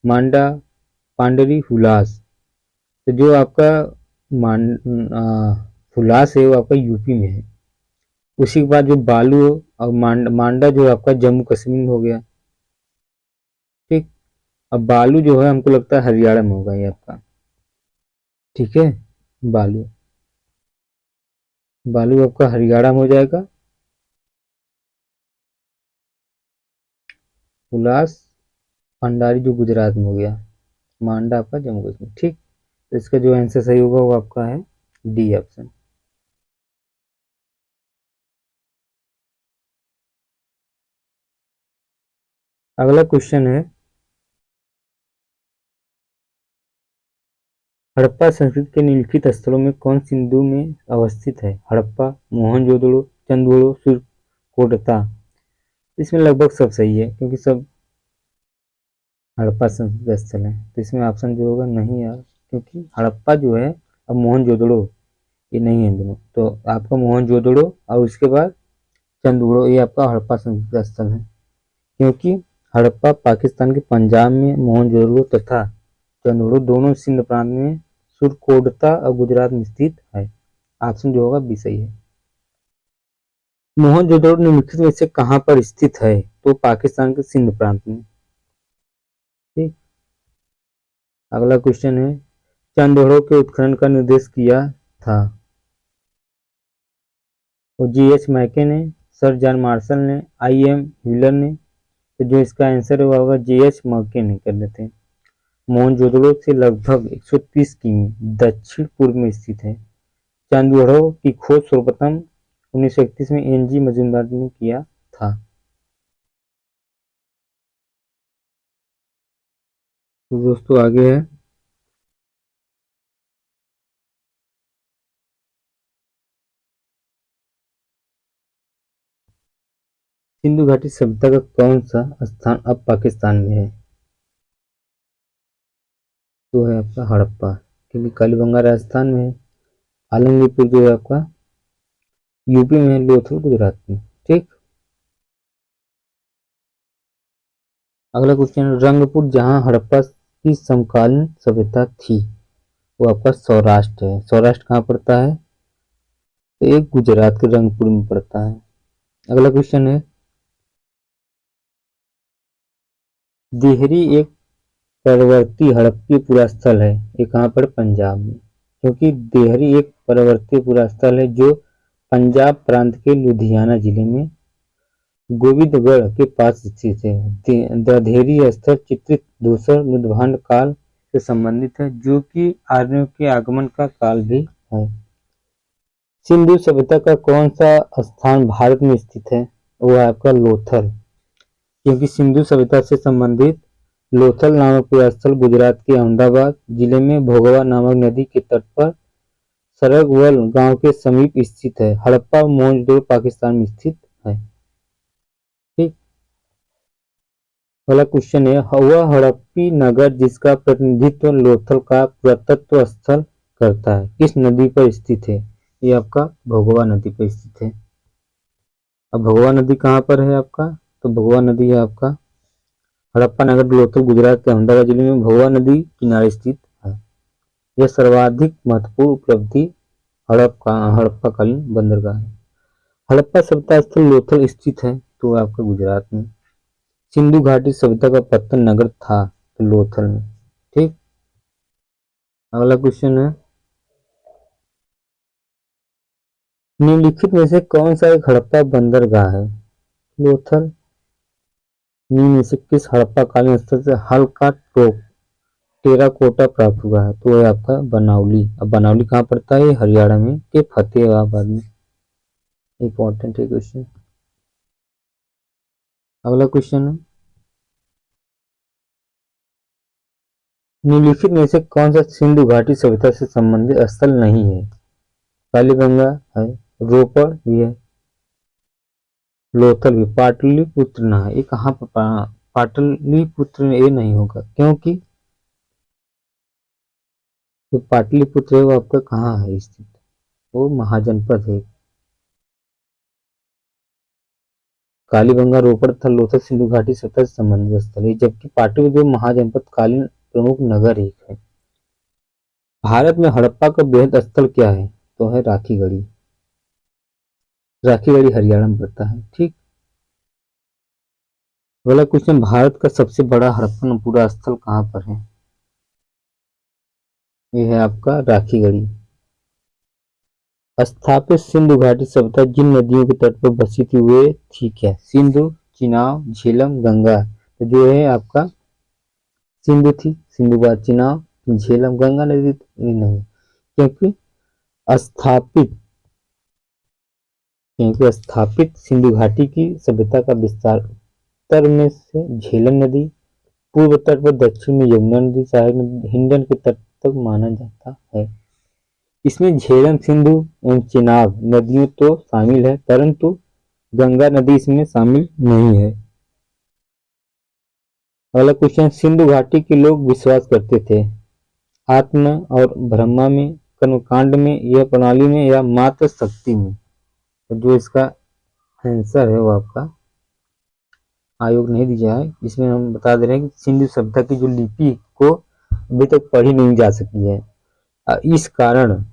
मांडा, पांडरी, हुलास। तो जो आपका हुलास है वो आपका यूपी में है। उसी के बाद जो बालू और मांडा जो आपका जम्मू कश्मीर में हो गया। ठीक, अब बालू जो है हमको लगता है हरियाणा में होगा ये आपका। ठीक है, बालू बालू आपका हरियाणा में हो जाएगा। हुलास भंडारी जो गुजरात में हो गया, मांडा आपका जम्मू कश्मीर। ठीक, तो इसका जो आंसर सही होगा वो आपका है डी ऑप्शन। अगला क्वेश्चन है, हड़प्पा संस्कृति के निम्नलिखित स्थलों में कौन सिंधु में अवस्थित है? हड़प्पा, मोहनजोदड़ो, चंदोड़ो, सुरकोटता। इसमें लगभग सब सही है, क्योंकि सब हड़प्पा संस्कृति स्थल है। तो इसमें ऑप्शन जो होगा नहीं यार, क्योंकि हड़प्पा जो है अब मोहनजोदड़ो ये नहीं है दोनों। तो आपका मोहनजोदड़ो और उसके बाद चंदोड़ो ये आपका हड़प्पा संस्कृति स्थल है, क्योंकि हड़प्पा पाकिस्तान के पंजाब में, मोहनजोदड़ो तथा चंदोड़ो दोनों सिंध प्रांत में, सुरकोटता और गुजरात में स्थित है। ऑप्शन जो होगा बी सही है। मोहनजोदड़ो निम्नलिखित में से कहाँ पर स्थित है? तो पाकिस्तान के सिंध प्रांत में। ठीक, अगला क्वेश्चन है, चंदोड़ो के उत्खनन का निर्देश किया था? और जी.एच. मैके ने, सर जॉन मार्शल ने, आई.एम. व्हीलर ने। तो जो इसका आंसर होगा जी.एच. मैके ने कर देते हैं। मोहनजोदड़ो से लगभग 130 किमी दक्षिण पूर्व में स्थित है। चंदोड़ो की खोज सर्वप्रथम 1931 में एन.जी. मजूमदार ने किया था। तो दोस्तों आगे है, सिंधु घाटी सभ्यता का कौन सा स्थान अब पाकिस्तान में है? तो है आपका हड़प्पा, क्योंकि कालीबंगा राजस्थान में है, आलमगीरपुर जो है आपका यूपी में है, लोथल गुजरात में। ठीक, अगला क्वेश्चन, रंगपुर जहां हड़प्पा की समकालीन सभ्यता थी वो आपका सौराष्ट्र है। सौराष्ट्र कहाँ पड़ता है? तो एक गुजरात के रंगपुर में पड़ता है। अगला क्वेश्चन है, देहरी एक परवर्ती हड़प्पी पुरास्थल है, ये कहाँ पर? पंजाब में। क्योंकि देहरी एक परवर्ती पुरास्थल है जो पंजाब प्रांत के लुधियाना जिले में गोविंदगढ़ के पास स्थित है। देहरी स्थल चित्रित धूसर मृदभांड काल से संबंधित है, जो कि आर्यों के आगमन का काल भी है। सिंधु सभ्यता का कौन सा स्थान भारत में स्थित है? वो है आपका लोथल। क्योंकि सिंधु सभ्यता से संबंधित लोथल नामक पुरास्थल गुजरात के अहमदाबाद जिले में भोगवा नामक नदी के तट पर सरगवल गांव के समीप स्थित है। हड़प्पा मोहनजोदड़ो पाकिस्तान में स्थित है। ठीक। अगला क्वेश्चन है, वह हड़प्पी नगर जिसका प्रतिनिधित्व लोथल का पुरातत्व स्थल करता है, किस नदी पर स्थित है? ये आपका भोगवा नदी पर स्थित है। अब भोगवा नदी कहाँ पर है आपका? तो भोगवा नदी है आपका हड़प्पा नगर लोथल गुजरात के अहमदाबाद जिले में भोगवा नदी किनारे स्थित है। यह सर्वाधिक महत्वपूर्ण उपलब्धि हड़प्पाकालीन बंदरगाह है। हड़प्पा सभ्यता स्थल लोथल स्थित है, तो आपका गुजरात में। सिंधु घाटी सभ्यता का पतन नगर था, तो लोथल में। ठीक। अगला क्वेश्चन है, निम्नलिखित में से कौन सा एक हड़प्पा बंदरगाह है? लोथल। निम्न में से किस हड़प्पा कालीन स्थल से हल्का टेराकोटा प्राप्त हुआ है? तो है आपका बनावली। अब बनावली कहाँ पड़ता है? हरियाणा में के फतेहाबाद में। इंपॉर्टेंट है क्वेश्चन। अगला क्वेश्चन है, निम्नलिखित में से कौन सा सिंधु घाटी सभ्यता से संबंधित स्थल नहीं है? कालीबंगा है, रोपड़ भी है, लोथल भी, पाटलिपुत्र ना है। ये कहाँ पर? पाटलिपुत्र में ये नहीं होगा, क्योंकि जो पाटलिपुत्र है वो आपका कहाँ है स्थित? वो महाजनपद है। कालीबंगा, रोपड़ तथा लोथल सिंधु घाटी सभ्यता से संबंधित स्थल है, जबकि पाटलिपुत्र महाजनपद कालीन प्रमुख नगर एक है। भारत में हड़प्पा का बृहद स्थल क्या है? तो है राखीगढ़ी। राखीगढ़ी हरियाणा में पड़ता है। ठीक। अगला क्वेश्चन, भारत का सबसे बड़ा हड़प्पन पूरा स्थल कहाँ पर है? ये है आपका राखीगढ़ी। स्थापित सिंधु घाटी सभ्यता जिन नदियों के तट पर बसी थी वे थी क्या? सिंधु, चिनाब, झेलम, गंगा। तो जो है आपका सिंधु थी, सिंधु बाद चिनाब, झेलम, गंगा नदी नहीं, क्योंकि स्थापित सिंधु घाटी की सभ्यता का विस्तार उत्तर में से झेलम नदी, पूर्व तट पर दक्षिण में यमुना नदी, सहायक नदी हिंडन के तट तक माना जाता है। इसमें झेलम, सिंधु एवं चिनाब नदियों तो शामिल है, परंतु गंगा नदी इसमें शामिल नहीं है। अगला क्वेश्चन, सिंधु घाटी के लोग विश्वास करते थे आत्मा और ब्रह्मा में, कर्मकांड में, या प्रणाली में, या मात्र शक्ति में? तो जो इसका आंसर है वो आपका आयोग नहीं दिया है। इसमें हम बता दे रहे हैं कि सिंधु सभ्यता की जो लिपि को अभी तक पढ़ी नहीं जा सकी है। इस कारण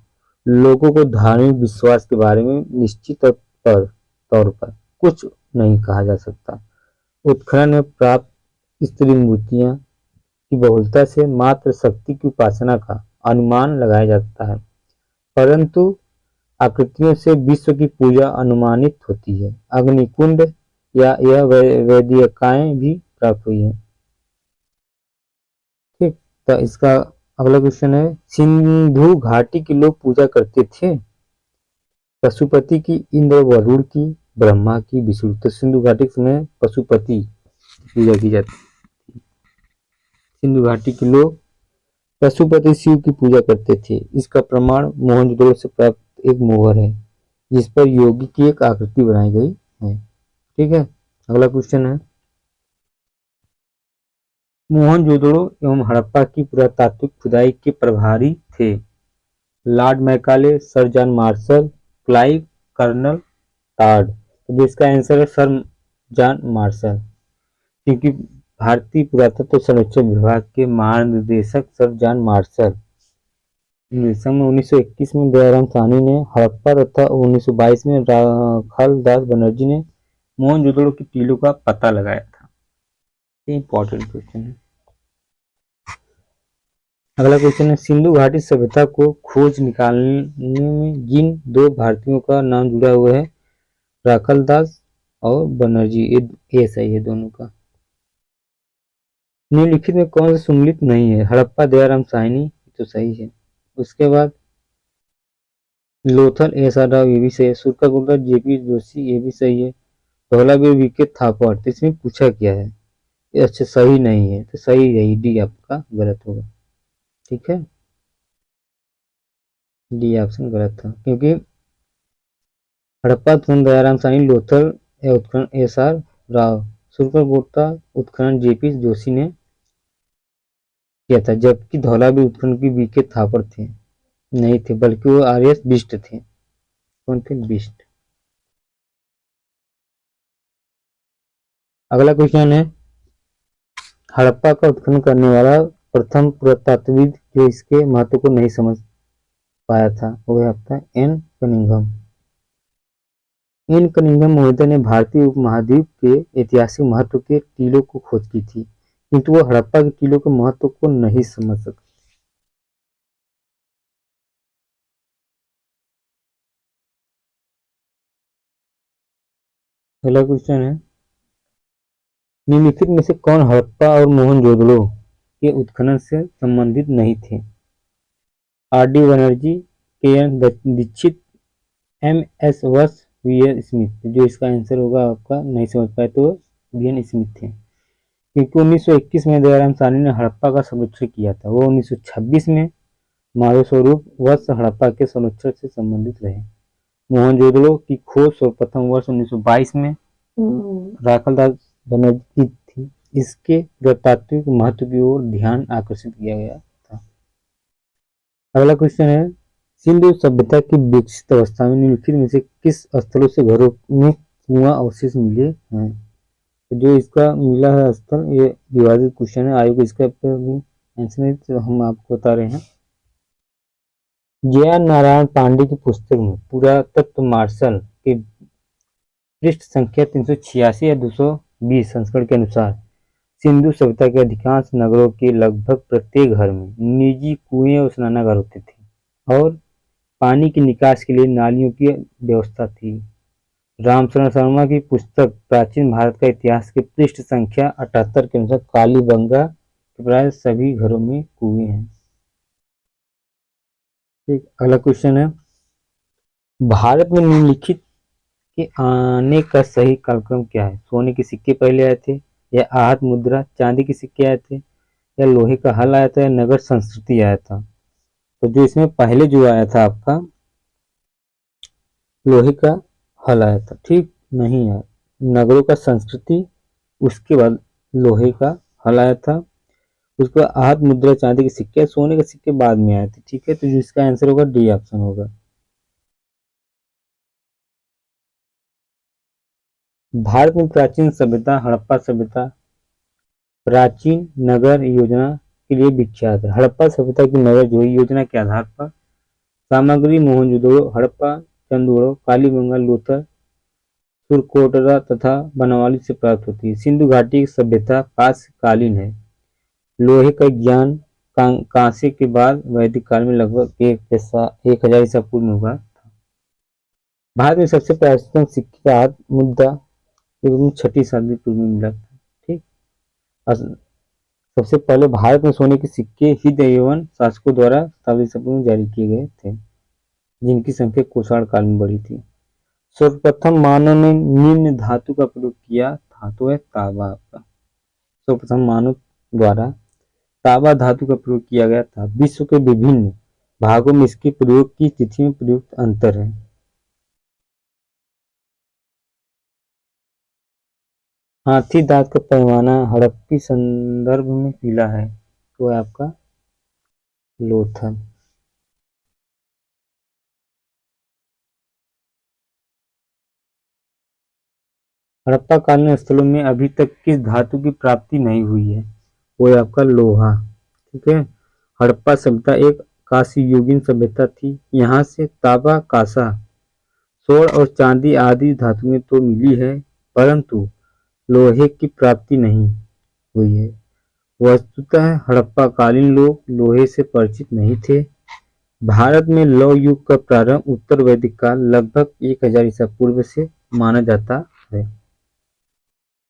लोगों को धार्मिक विश्वास के बारे में निश्चित तौर पर कुछ नहीं कहा जा सकता। उत्खनन में प्राप्त स्त्री मूर्तियां की बहुलता से मात्र शक्ति की उपासना का अनुमान लगाया जाता है, परंतु आकृतियों से विश्व की पूजा अनुमानित होती है। अग्निकुंड या यह वैदिकाएं भी प्राप्त हुई हैं। ठीक। तो इसका अगला क्वेश्चन है, सिंधु घाटी के लोग पूजा करते थे पशुपति की, इंद्र वरुण की, ब्रह्मा की, विष्णु। तो सिंधु घाटी में पशुपति पूजा की जाती है। सिंधु घाटी के लोग पशुपति शिव की पूजा करते थे। इसका प्रमाण मोहनजोदड़ो से प्राप्त एक मोहर है जिस पर योगी की एक आकृति बनाई गई है। ठीक है। अगला क्वेश्चन है, मोहनजोदड़ो एवं हड़प्पा की पुरातात्विक खुदाई के प्रभारी थे Lord Macaulay, sir John Marshall, Clive, colonel Tod. तो इसका आंसर है सर जॉन मार्शल, क्योंकि भारतीय पुरातत्व सर्वेक्षण विभाग के महानिदेशक सर जॉन मार्शल सन 1921 में दयाराम साहनी ने हड़प्पा तथा 1922 में राखाल दास बनर्जी ने मोहनजोदड़ो की टीलों का पता लगाया था? ये इंपॉर्टेंट क्वेश्चन है। अगला क्वेश्चन है, सिंधु घाटी सभ्यता को खोज निकालने में जिन दो भारतीयों का नाम जुड़ा हुआ है, राखलदास और बनर्जी, ये सही है दोनों का। निम्नलिखित में कौन सा सुमेलित नहीं है? हड़प्पा दयाराम साहनी, तो सही है। उसके बाद लोथल एस.आर. राव, ये भी सही है। सुरकागुड़ा जे.पी. जोशी, ये भी सही है। धौलावीर वी.के. थापड़, तो इसमें पूछा क्या है? ये अच्छा सही नहीं है, तो सही है डी आपका गलत होगा। ठीक है, डी ऑप्शन गलत था, क्योंकि हड़प्पा उत्खनन दयाराम साहनी, लोथल उत्खनन एस.आर. राव, सुरकागुड़ा उत्खनन जे.पी. जोशी ने किया था, जबकि धौलावीर उत्खनन की वी.के. थापड़ थे, नहीं थे, बल्कि वो आर.एस. बिष्ट थे। कौन थे? बिष्ट। अगला क्वेश्चन है, हड़प्पा का उत्खनन करने वाला प्रथम पुरातत्वविद जो इसके महत्व को नहीं समझ पाया था, वो है आपका एन कनिंघम। एन कनिंघम महोदय ने भारतीय उपमहाद्वीप के ऐतिहासिक महत्व के टीलों को खोज की थी, किंतु वो हड़प्पा के टीलों के महत्व को नहीं समझ सके। अगला क्वेश्चन है, निम्नलिखित में से कौन हड़प्पा और मोहनजोदड़ो के उत्खनन से संबंधित नहीं थे? R D. Banerjee, K N. Dikshit, M S. Vats, V N. Smith. जो इसका आंसर होगा आपका, नहीं समझ पाए तो वी.एन. स्मिथ थे, क्योंकि 1921 में दयाराम साहनी ने हड़प्पा का सर्वेक्षण किया था। वो 1926 में माधव स्वरूप वत्स हड़प्पा के सर्वेक्षण से संबंधित रहे। मोहनजोदड़ो की खोज सर्वप्रथम वर्ष 1922 में राखलदास बनर्जी की थी। इसके पुरातात्विक महत्व की ओर ध्यान आकर्षित किया गया था। अगला क्वेश्चन है, सिंधु सभ्यता की विकसित अवस्था में निम्नलिखित में से किस स्थलों से घरों में कुआं अवशेष मिले हैं? तो जो इसका मिला है स्थल, ये विवादित क्वेश्चन है, आयोग इसका आंसर नहीं, तो हम आपको बता रहे हैं। जया नारायण पांडे की पुस्तक में पुरातत्व मार्शल के पृष्ठ संख्या 386 या 220 संस्करण के अनुसार सिंधु सभ्यता के अधिकांश नगरों के लगभग प्रत्येक घर में निजी कुएं और स्नानागार होते थे और पानी की निकास के लिए नालियों की व्यवस्था थी। रामशरण शर्मा की पुस्तक प्राचीन भारत का इतिहास के पृष्ठ संख्या 78 के अनुसार कालीबंगा के प्राय सभी घरों में कुएं हैं। ठीक, अगला क्वेश्चन है, भारत में निम्नलिखित के आने का सही कालक्रम क्या है? सोने के सिक्के पहले आए थे, या आहत मुद्रा, चांदी के सिक्के आए थे, या लोहे का हल आया था, या नगर संस्कृति आया था? तो जो इसमें पहले जो आया था आपका लोहे का हल आया था। ठीक, नहीं यार, नगरों का संस्कृति, उसके बाद लोहे का हल आया था, उसके बाद आहत मुद्रा, चांदी के सिक्के, सोने के सिक्के बाद में आए थे। ठीक है, तो जिसका आंसर होगा डी ऑप्शन होगा। भारत में प्राचीन सभ्यता हड़प्पा सभ्यता प्राचीन नगर योजना के लिए विख्यात है। हड़प्पा सभ्यता की नगर जो योजना के आधार पर सामग्री मोहनजोदड़ो, हड़प्पा, चंदोड़, कालीबंगा, लोथल, सुरकोटरा तथा बनवाली से प्राप्त होती है। सिंधु घाटी की सभ्यता पाषाणकालीन है। लोहे का ज्ञान कांसे के बाद वैदिक काल में लगभग 1000 ईसा पूर्व में हुआ था। भारत में सबसे प्राचीन सिक्के का हाथ मुद्रा 6वीं शताब्दी पूर्व में मिला था। ठीक, सबसे पहले भारत में सोने के सिक्के हिंद एवं शासकों द्वारा शताब्दी ईसा पूर्व में जारी किए गए थे, जिनकी संख्या कुषाण काल में बढ़ी थी। सर्वप्रथम मानव ने निम्न धातु का प्रयोग किया था, तो है तांबा। सर्वप्रथम मानव द्वारा तांबा धातु का प्रयोग किया गया था। विश्व के विभिन्न भागों में इसके प्रयोग की तिथि में प्रयुक्त अंतर है। हाथी दांत का पैमाना हड़प्पी संदर्भ में मिला है, तो है आपका लोथल। हड़प्पा कालीन स्थलों में अभी तक किस धातु की प्राप्ति नहीं हुई है? वो है आपका लोहा। ठीक है, हड़प्पा सभ्यता एक कांस्ययुगीन सभ्यता थी। यहाँ से तांबा, कांसा, स्वर्ण और चांदी आदि धातुएं तो मिली है, परंतु लोहे की प्राप्ति नहीं हुई है। वस्तुतः हड़प्पाकालीन लोग लोहे से परिचित नहीं थे। भारत में लौह युग का प्रारंभ उत्तर वैदिक काल लगभग 1000 ईसा पूर्व से माना जाता है।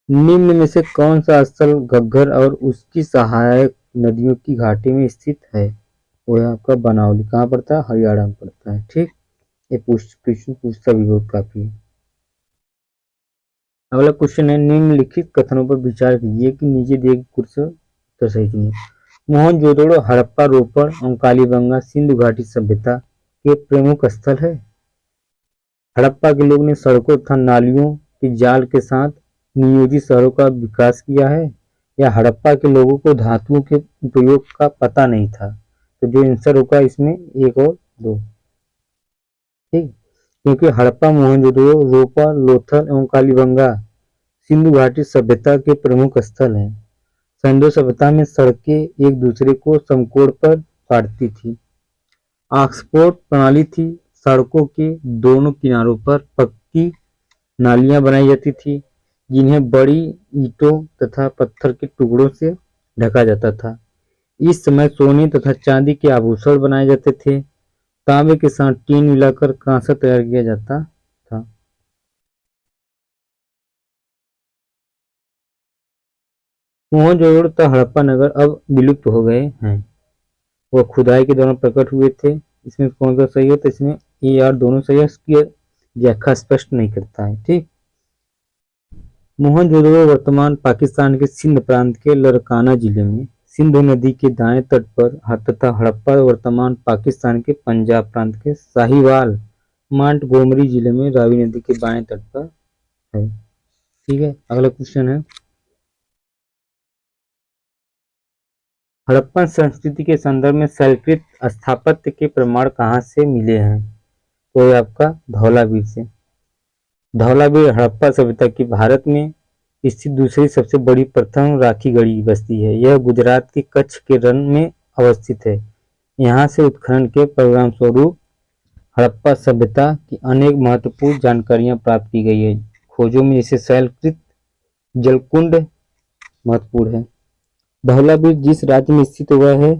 निम्न में से कौन सा स्थल घग्गर और उसकी सहायक नदियों की घाटी में स्थित है? वो है आपका बनावली। कहाँ पड़ता है? हरियाणा में पड़ता है। ठीक, ये क्वेश्चन पूछता भी बहुत काफी है। अगला क्वेश्चन है, निम्नलिखित कथनों पर विचार कीजिए कि नीचे दिए गए कुछ उत्तर सही चुनिए। मोहनजोदड़ो हड़प्पा रोपड़ और कालीबंगा सिंधु घाटी सभ्यता के प्रमुख स्थल है। हड़प्पा के लोग ने सड़कों तथा नालियों के जाल के साथ नियोजित शहरों का विकास किया है, या हड़प्पा के लोगों को धातुओं के उपयोग का पता नहीं था? तो जो आंसर होगा इसमें 1 और 2। ठीक, क्योंकि हड़प्पा, मोहनजोदड़ो, रोपड़, लोथल एवं कालीबंगा सिंधु घाटी सभ्यता के प्रमुख स्थल हैं। सिंधु सभ्यता में सड़कें एक दूसरे को समकोण पर काटती थी। ऑक्सफोर्ड प्रणाली थी। सड़कों के दोनों किनारों पर पक्की नालियां बनाई जाती थी, जिन्हें बड़ी ईंटों तथा पत्थर के टुकड़ों से ढका जाता था। इस समय सोने तथा चांदी के आभूषण बनाए जाते थे। तांबे के साथ टीन मिलाकर कांसा तैयार किया जाता था। मोहनजोदड़ो तथा हड़प्पा नगर अब विलुप्त हो गए हैं। वह खुदाई के दौरान प्रकट हुए थे। इसमें कौन सा सही है? तो इसमें ए आर दोनों सही है। इसकी व्याख्या स्पष्ट नहीं करता है। ठीक, मोहनजोदड़ो वर्तमान पाकिस्तान के सिंध प्रांत के लड़काना जिले में सिंधु नदी के दाएं तट पर तथा हड़प्पा वर्तमान पाकिस्तान के पंजाब प्रांत के साहिवाल मांटगोमरी जिले में रावी नदी के बाएं तट पर है। ठीक है, अगला क्वेश्चन है, हड़प्पन संस्कृति के संदर्भ में शैलकृत स्थापत्य के प्रमाण कहाँ से मिले हैं? तो ये आपका धौलावीर से। धौलावीर हड़प्पा सभ्यता की भारत में स्थित दूसरी सबसे बड़ी प्रथम राखी गढ़ी बस्ती है। यह गुजरात के कच्छ के रण में अवस्थित है। यहाँ से उत्खनन के परिणाम स्वरूप हड़प्पा सभ्यता की अनेक महत्वपूर्ण जानकारियां प्राप्त की गई है। खोजों में जैसे शैलकृत जलकुंड महत्वपूर्ण है। धौलावीर जिस राज्य में स्थित हुआ है?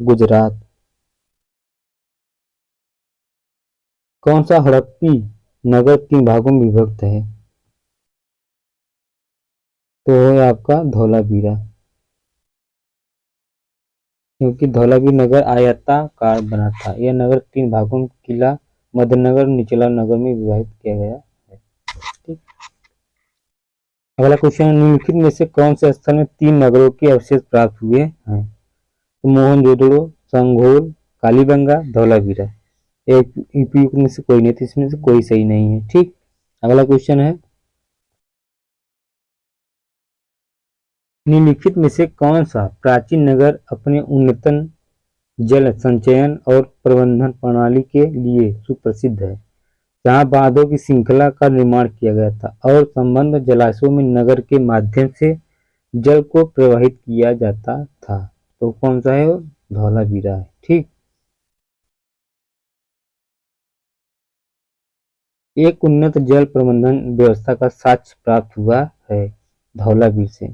गुजरात। कौन सा हड़प्पी नगर 3 भागों में विभक्त है? तो है आपका धौलावीरा, क्योंकि धौलावीर नगर आयताकार बना था। यह नगर 3 भागों में किला, मध्यनगर, निचला नगर में विभाजित किया गया है। ठीक, अगला क्वेश्चन, निम्नलिखित में से कौन से स्थल में 3 नगरों के अवशेष प्राप्त हुए हैं? तो मोहनजोदड़ो, संघोल, कालीबंगा, धौलावीरा। एक उपयुक्त में से कोई नहीं, तो इसमें से कोई सही नहीं है। ठीक, अगला क्वेश्चन है, निम्नलिखित में से कौन सा प्राचीन नगर अपने उन्नत जल संचयन और प्रबंधन प्रणाली के लिए सुप्रसिद्ध है, जहां बांधों की श्रृंखला का निर्माण किया गया था और संबद्ध जलाशयों में नगर के माध्यम से जल को प्रवाहित किया जाता था? तो कौन सा है? वो धौलावीरा है। ठीक, एक उन्नत जल प्रबंधन व्यवस्था का साक्ष्य प्राप्त हुआ है धौलावीर से।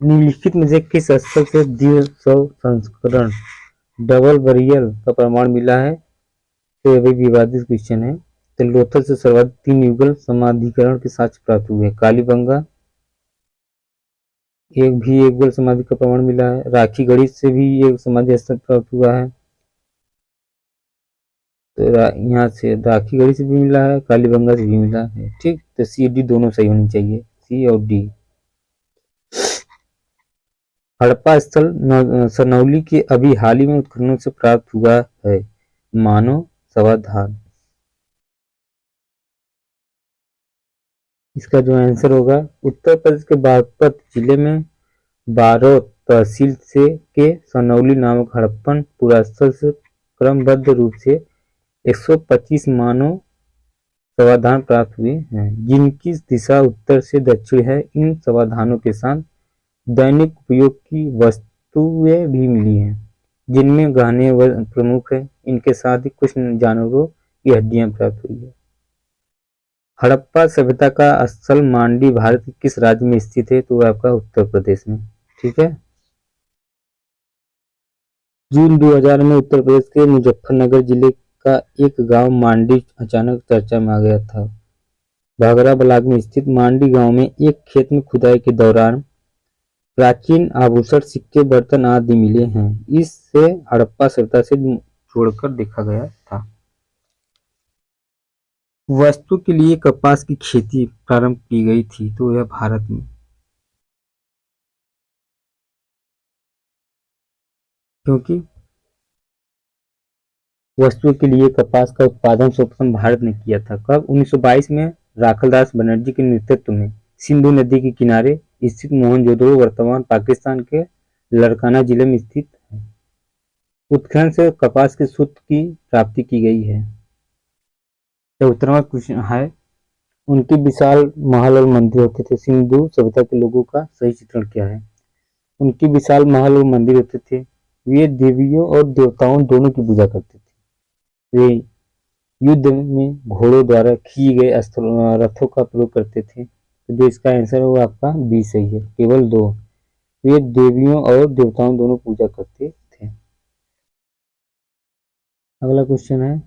निम्नलिखित में से किस स्थल से द्विसव संस्करण डबल बरियल का प्रमाण मिला है? तो यह भी विवादित क्वेश्चन है। तो लोथल से सर्वाधिक 3 युगल समाधिकरण के साक्ष्य प्राप्त हुए हैं। कालीबंगा एक युगल समाधि का प्रमाण मिला है। राखी गढ़ी से भी एक समाधि स्थल प्राप्त हुआ है। तो यहाँ से राखी गढ़ी से भी मिला है, कालीबंगा से भी मिला है। ठीक, तो सी डी दोनों सही होनी चाहिए, सी और डी। हड़प्पा स्थल सरनौली के अभी हाल ही में उत्खननों से प्राप्त हुआ है। मानव समाधान। इसका जो आंसर होगा, उत्तर प्रदेश के बागपत जिले में बारोत तहसील से के सरनौली नामक हड़प्पन पुरास्थल से क्रमबद्ध रूप से 125 मानव समाधान प्राप्त हुए हैं, जिनकी दिशा उत्तर से दक्षिण है। इन समाधानों के साथ दैनिक उपयोग की वस्तुएं भी मिली हैं, जिनमें गहने प्रमुख है। इनके साथ ही कुछ जानवरों की हड्डियां प्राप्त हुई है। हड़प्पा सभ्यता का स्थल मांडी भारत के किस राज्य में स्थित है? तो वह आपका उत्तर प्रदेश में। ठीक है। जून 2000 में उत्तर प्रदेश के मुजफ्फरनगर जिले का एक गांव मांडी अचानक चर्चा में आ गया था। भागरा ब्लॉक में स्थित मांडी गांव में एक खेत में खुदाई के दौरान प्राचीन आभूषण, सिक्के, बर्तन आदि मिले हैं। इससे हड़प्पा सभ्यता से जोड़कर देखा गया था। वस्तु के लिए कपास की खेती प्रारंभ की गई थी, तो यह भारत में। क्योंकि वस्तुओं के लिए कपास का उत्पादन सर्वप्रथम भारत ने किया था। कब? 1922 में राखलदास बनर्जी के नेतृत्व में सिंधु नदी के किनारे स्थित मोहनजोदड़ो वर्तमान पाकिस्तान के लड़काना जिले में स्थित है। उत्खनन से कपास के सूत की प्राप्ति की गई है। उत्तरवा क्वेश्चन है, उनके विशाल महल और मंदिर होते थे। सिंधु सभ्यता के लोगों का सही चित्रण क्या है? उनके विशाल महल और मंदिर होते थे। वे देवियों और देवताओं दोनों की पूजा करते थे। वे युद्ध में घोड़ों द्वारा खींचे गए रथों का प्रयोग करते थे। तो जो इसका आंसर है वो आपका बी सही है, केवल 2। वे देवियों और देवताओं दोनों पूजा करते थे। अगला क्वेश्चन है,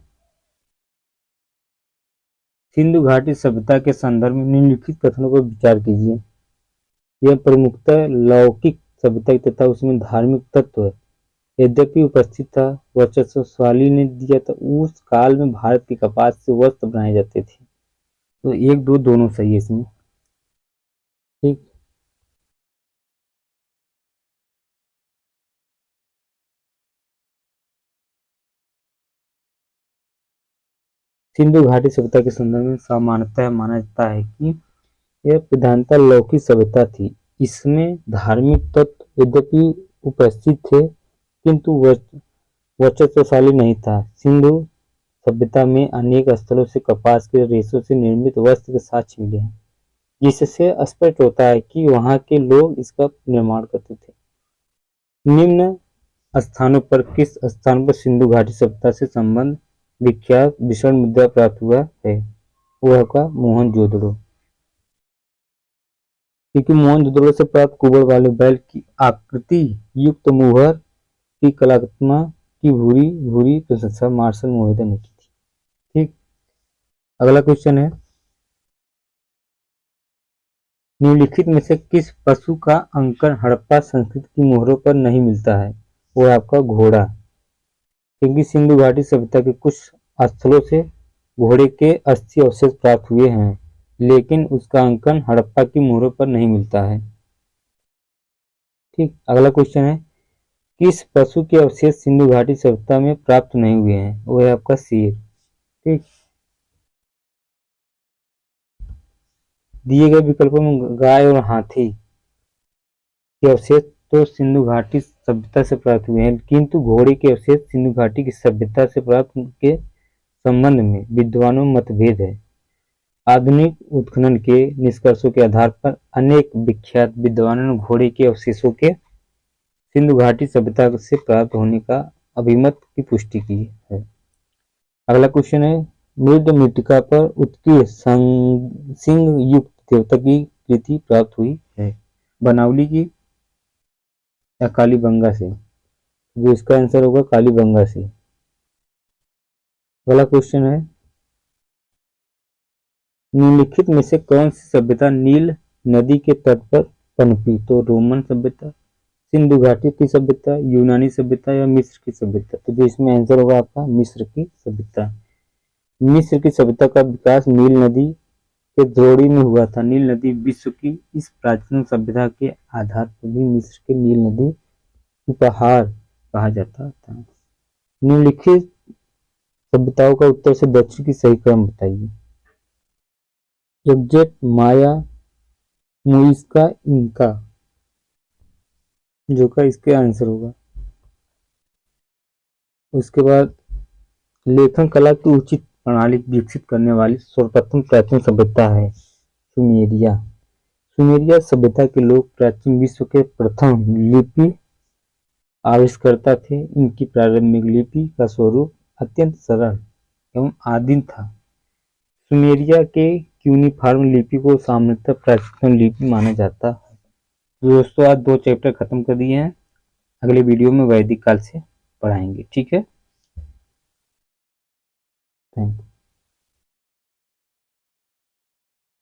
सिंधु घाटी सभ्यता के संदर्भ में निम्नलिखित कथनों पर विचार कीजिए। यह प्रमुखतः लौकिक सभ्यता तथा उसमें धार्मिक तत्व है। यद्यपि उपस्थित था, वर्चस्वशाली ने दिया था। उस काल में भारत के कपास से वस्त्र बनाए जाते थे। तो 1, 2 दोनों सही है इसमें। ठीक। सिंधु घाटी सभ्यता के संदर्भ में सामान्यतः माना जाता है कि यह प्रधानतः लौकिक सभ्यता थी। इसमें धार्मिक तत्व यद्यपि उपस्थित थे, किंतु वर्चस्वशाली नहीं था। सिंधु सभ्यता में अनेक स्थलों से कपास के रेशों से निर्मित वस्त्र के साक्ष्य मिले हैं, जिससे स्पष्ट होता है कि वहां के लोग इसका निर्माण करते थे। निम्न स्थानों पर किस स्थान पर सिंधु घाटी सभ्यता से संबंध विख्यात विषण मुद्रा प्राप्त हुआ है? वह का मोहनजोदड़ो। क्योंकि मोहनजोदड़ो से प्राप्त कुबड़ वाले बैल की आकृति युक्त मुहर की कलात्मक की भूरी भूरी प्रशंसा मार्शल मोहिते ने की थी। ठीक। अगला क्वेश्चन है, निम्नलिखित में से किस पशु का अंकन हड़प्पा संस्कृति की मोहरों पर नहीं मिलता है? वो है आपका घोड़ा। क्योंकि सिंधु घाटी सभ्यता के कुछ स्थलों से घोड़े के अस्थि अवशेष प्राप्त हुए हैं, लेकिन उसका अंकन हड़प्पा की मोहरों पर नहीं मिलता है। ठीक। अगला क्वेश्चन है, किस पशु के अवशेष सिंधु घाटी सभ्यता में प्राप्त नहीं हुए हैं? वो है आपका शेर। ठीक। दिए गए विकल्पों में गाय और हाथी के अवशेष तो सिंधु घाटी सभ्यता से प्राप्त हुए हैं, किंतु घोड़े के अवशेष सिंधु घाटी की सभ्यता से प्राप्त के संबंध में विद्वानों में मतभेद है। आधुनिक उत्खनन के निष्कर्षों के आधार पर अनेक विख्यात विद्वानों ने घोड़े के अवशेषों के सिंधु घाटी सभ्यता से प्राप्त होने का अभिमत की पुष्टि की है। अगला क्वेश्चन है, मृद मृत्तिका पर उत्कीर्ण सिंह युक्त देवता की कृति प्राप्त हुई है, बनावली की या कालीबंगा से? जो इसका आंसर होगा कालीबंगा से। अगला क्वेश्चन है, निम्नलिखित में से कौन सी सभ्यता नील नदी के तट पर पनपी? तो रोमन सभ्यता, सिंधु घाटी की सभ्यता, यूनानी सभ्यता या मिस्र की सभ्यता? तो जो इसमें आंसर होगा आपका मिस्र की सभ्यता। मिस्र की सभ्यता का विकास नील नदी के द्रोणी में हुआ था। नील नदी विश्व की इस प्राचीन सभ्यता के आधार पर भी मिस्र के नील नदी उपहार कहा जाता था। निम्नलिखित सभ्यताओं का उत्तर से दक्षिण की सही क्रम बताइए। एग्जेट, माया, मुइस्का, इंका? जो का इसके आंसर होगा। उसके बाद लेखन कला की उचित प्रणाली विकसित करने वाली सर्वप्रथम प्राचीन सभ्यता है सुमेरिया। सुमेरिया सभ्यता के लोग प्राचीन विश्व के प्रथम लिपि आविष्कर्ता थे। इनकी प्रारंभिक लिपि का स्वरूप अत्यंत सरल एवं आदिम था। सुमेरिया के क्यूनिफॉर्म लिपि को सामान्यतः प्राचीनतम लिपि माना जाता है। दोस्तों आज 2 चैप्टर खत्म कर दिए हैं, अगले वीडियो में वैदिक काल से पढ़ाएंगे। ठीक है, थैंक यू।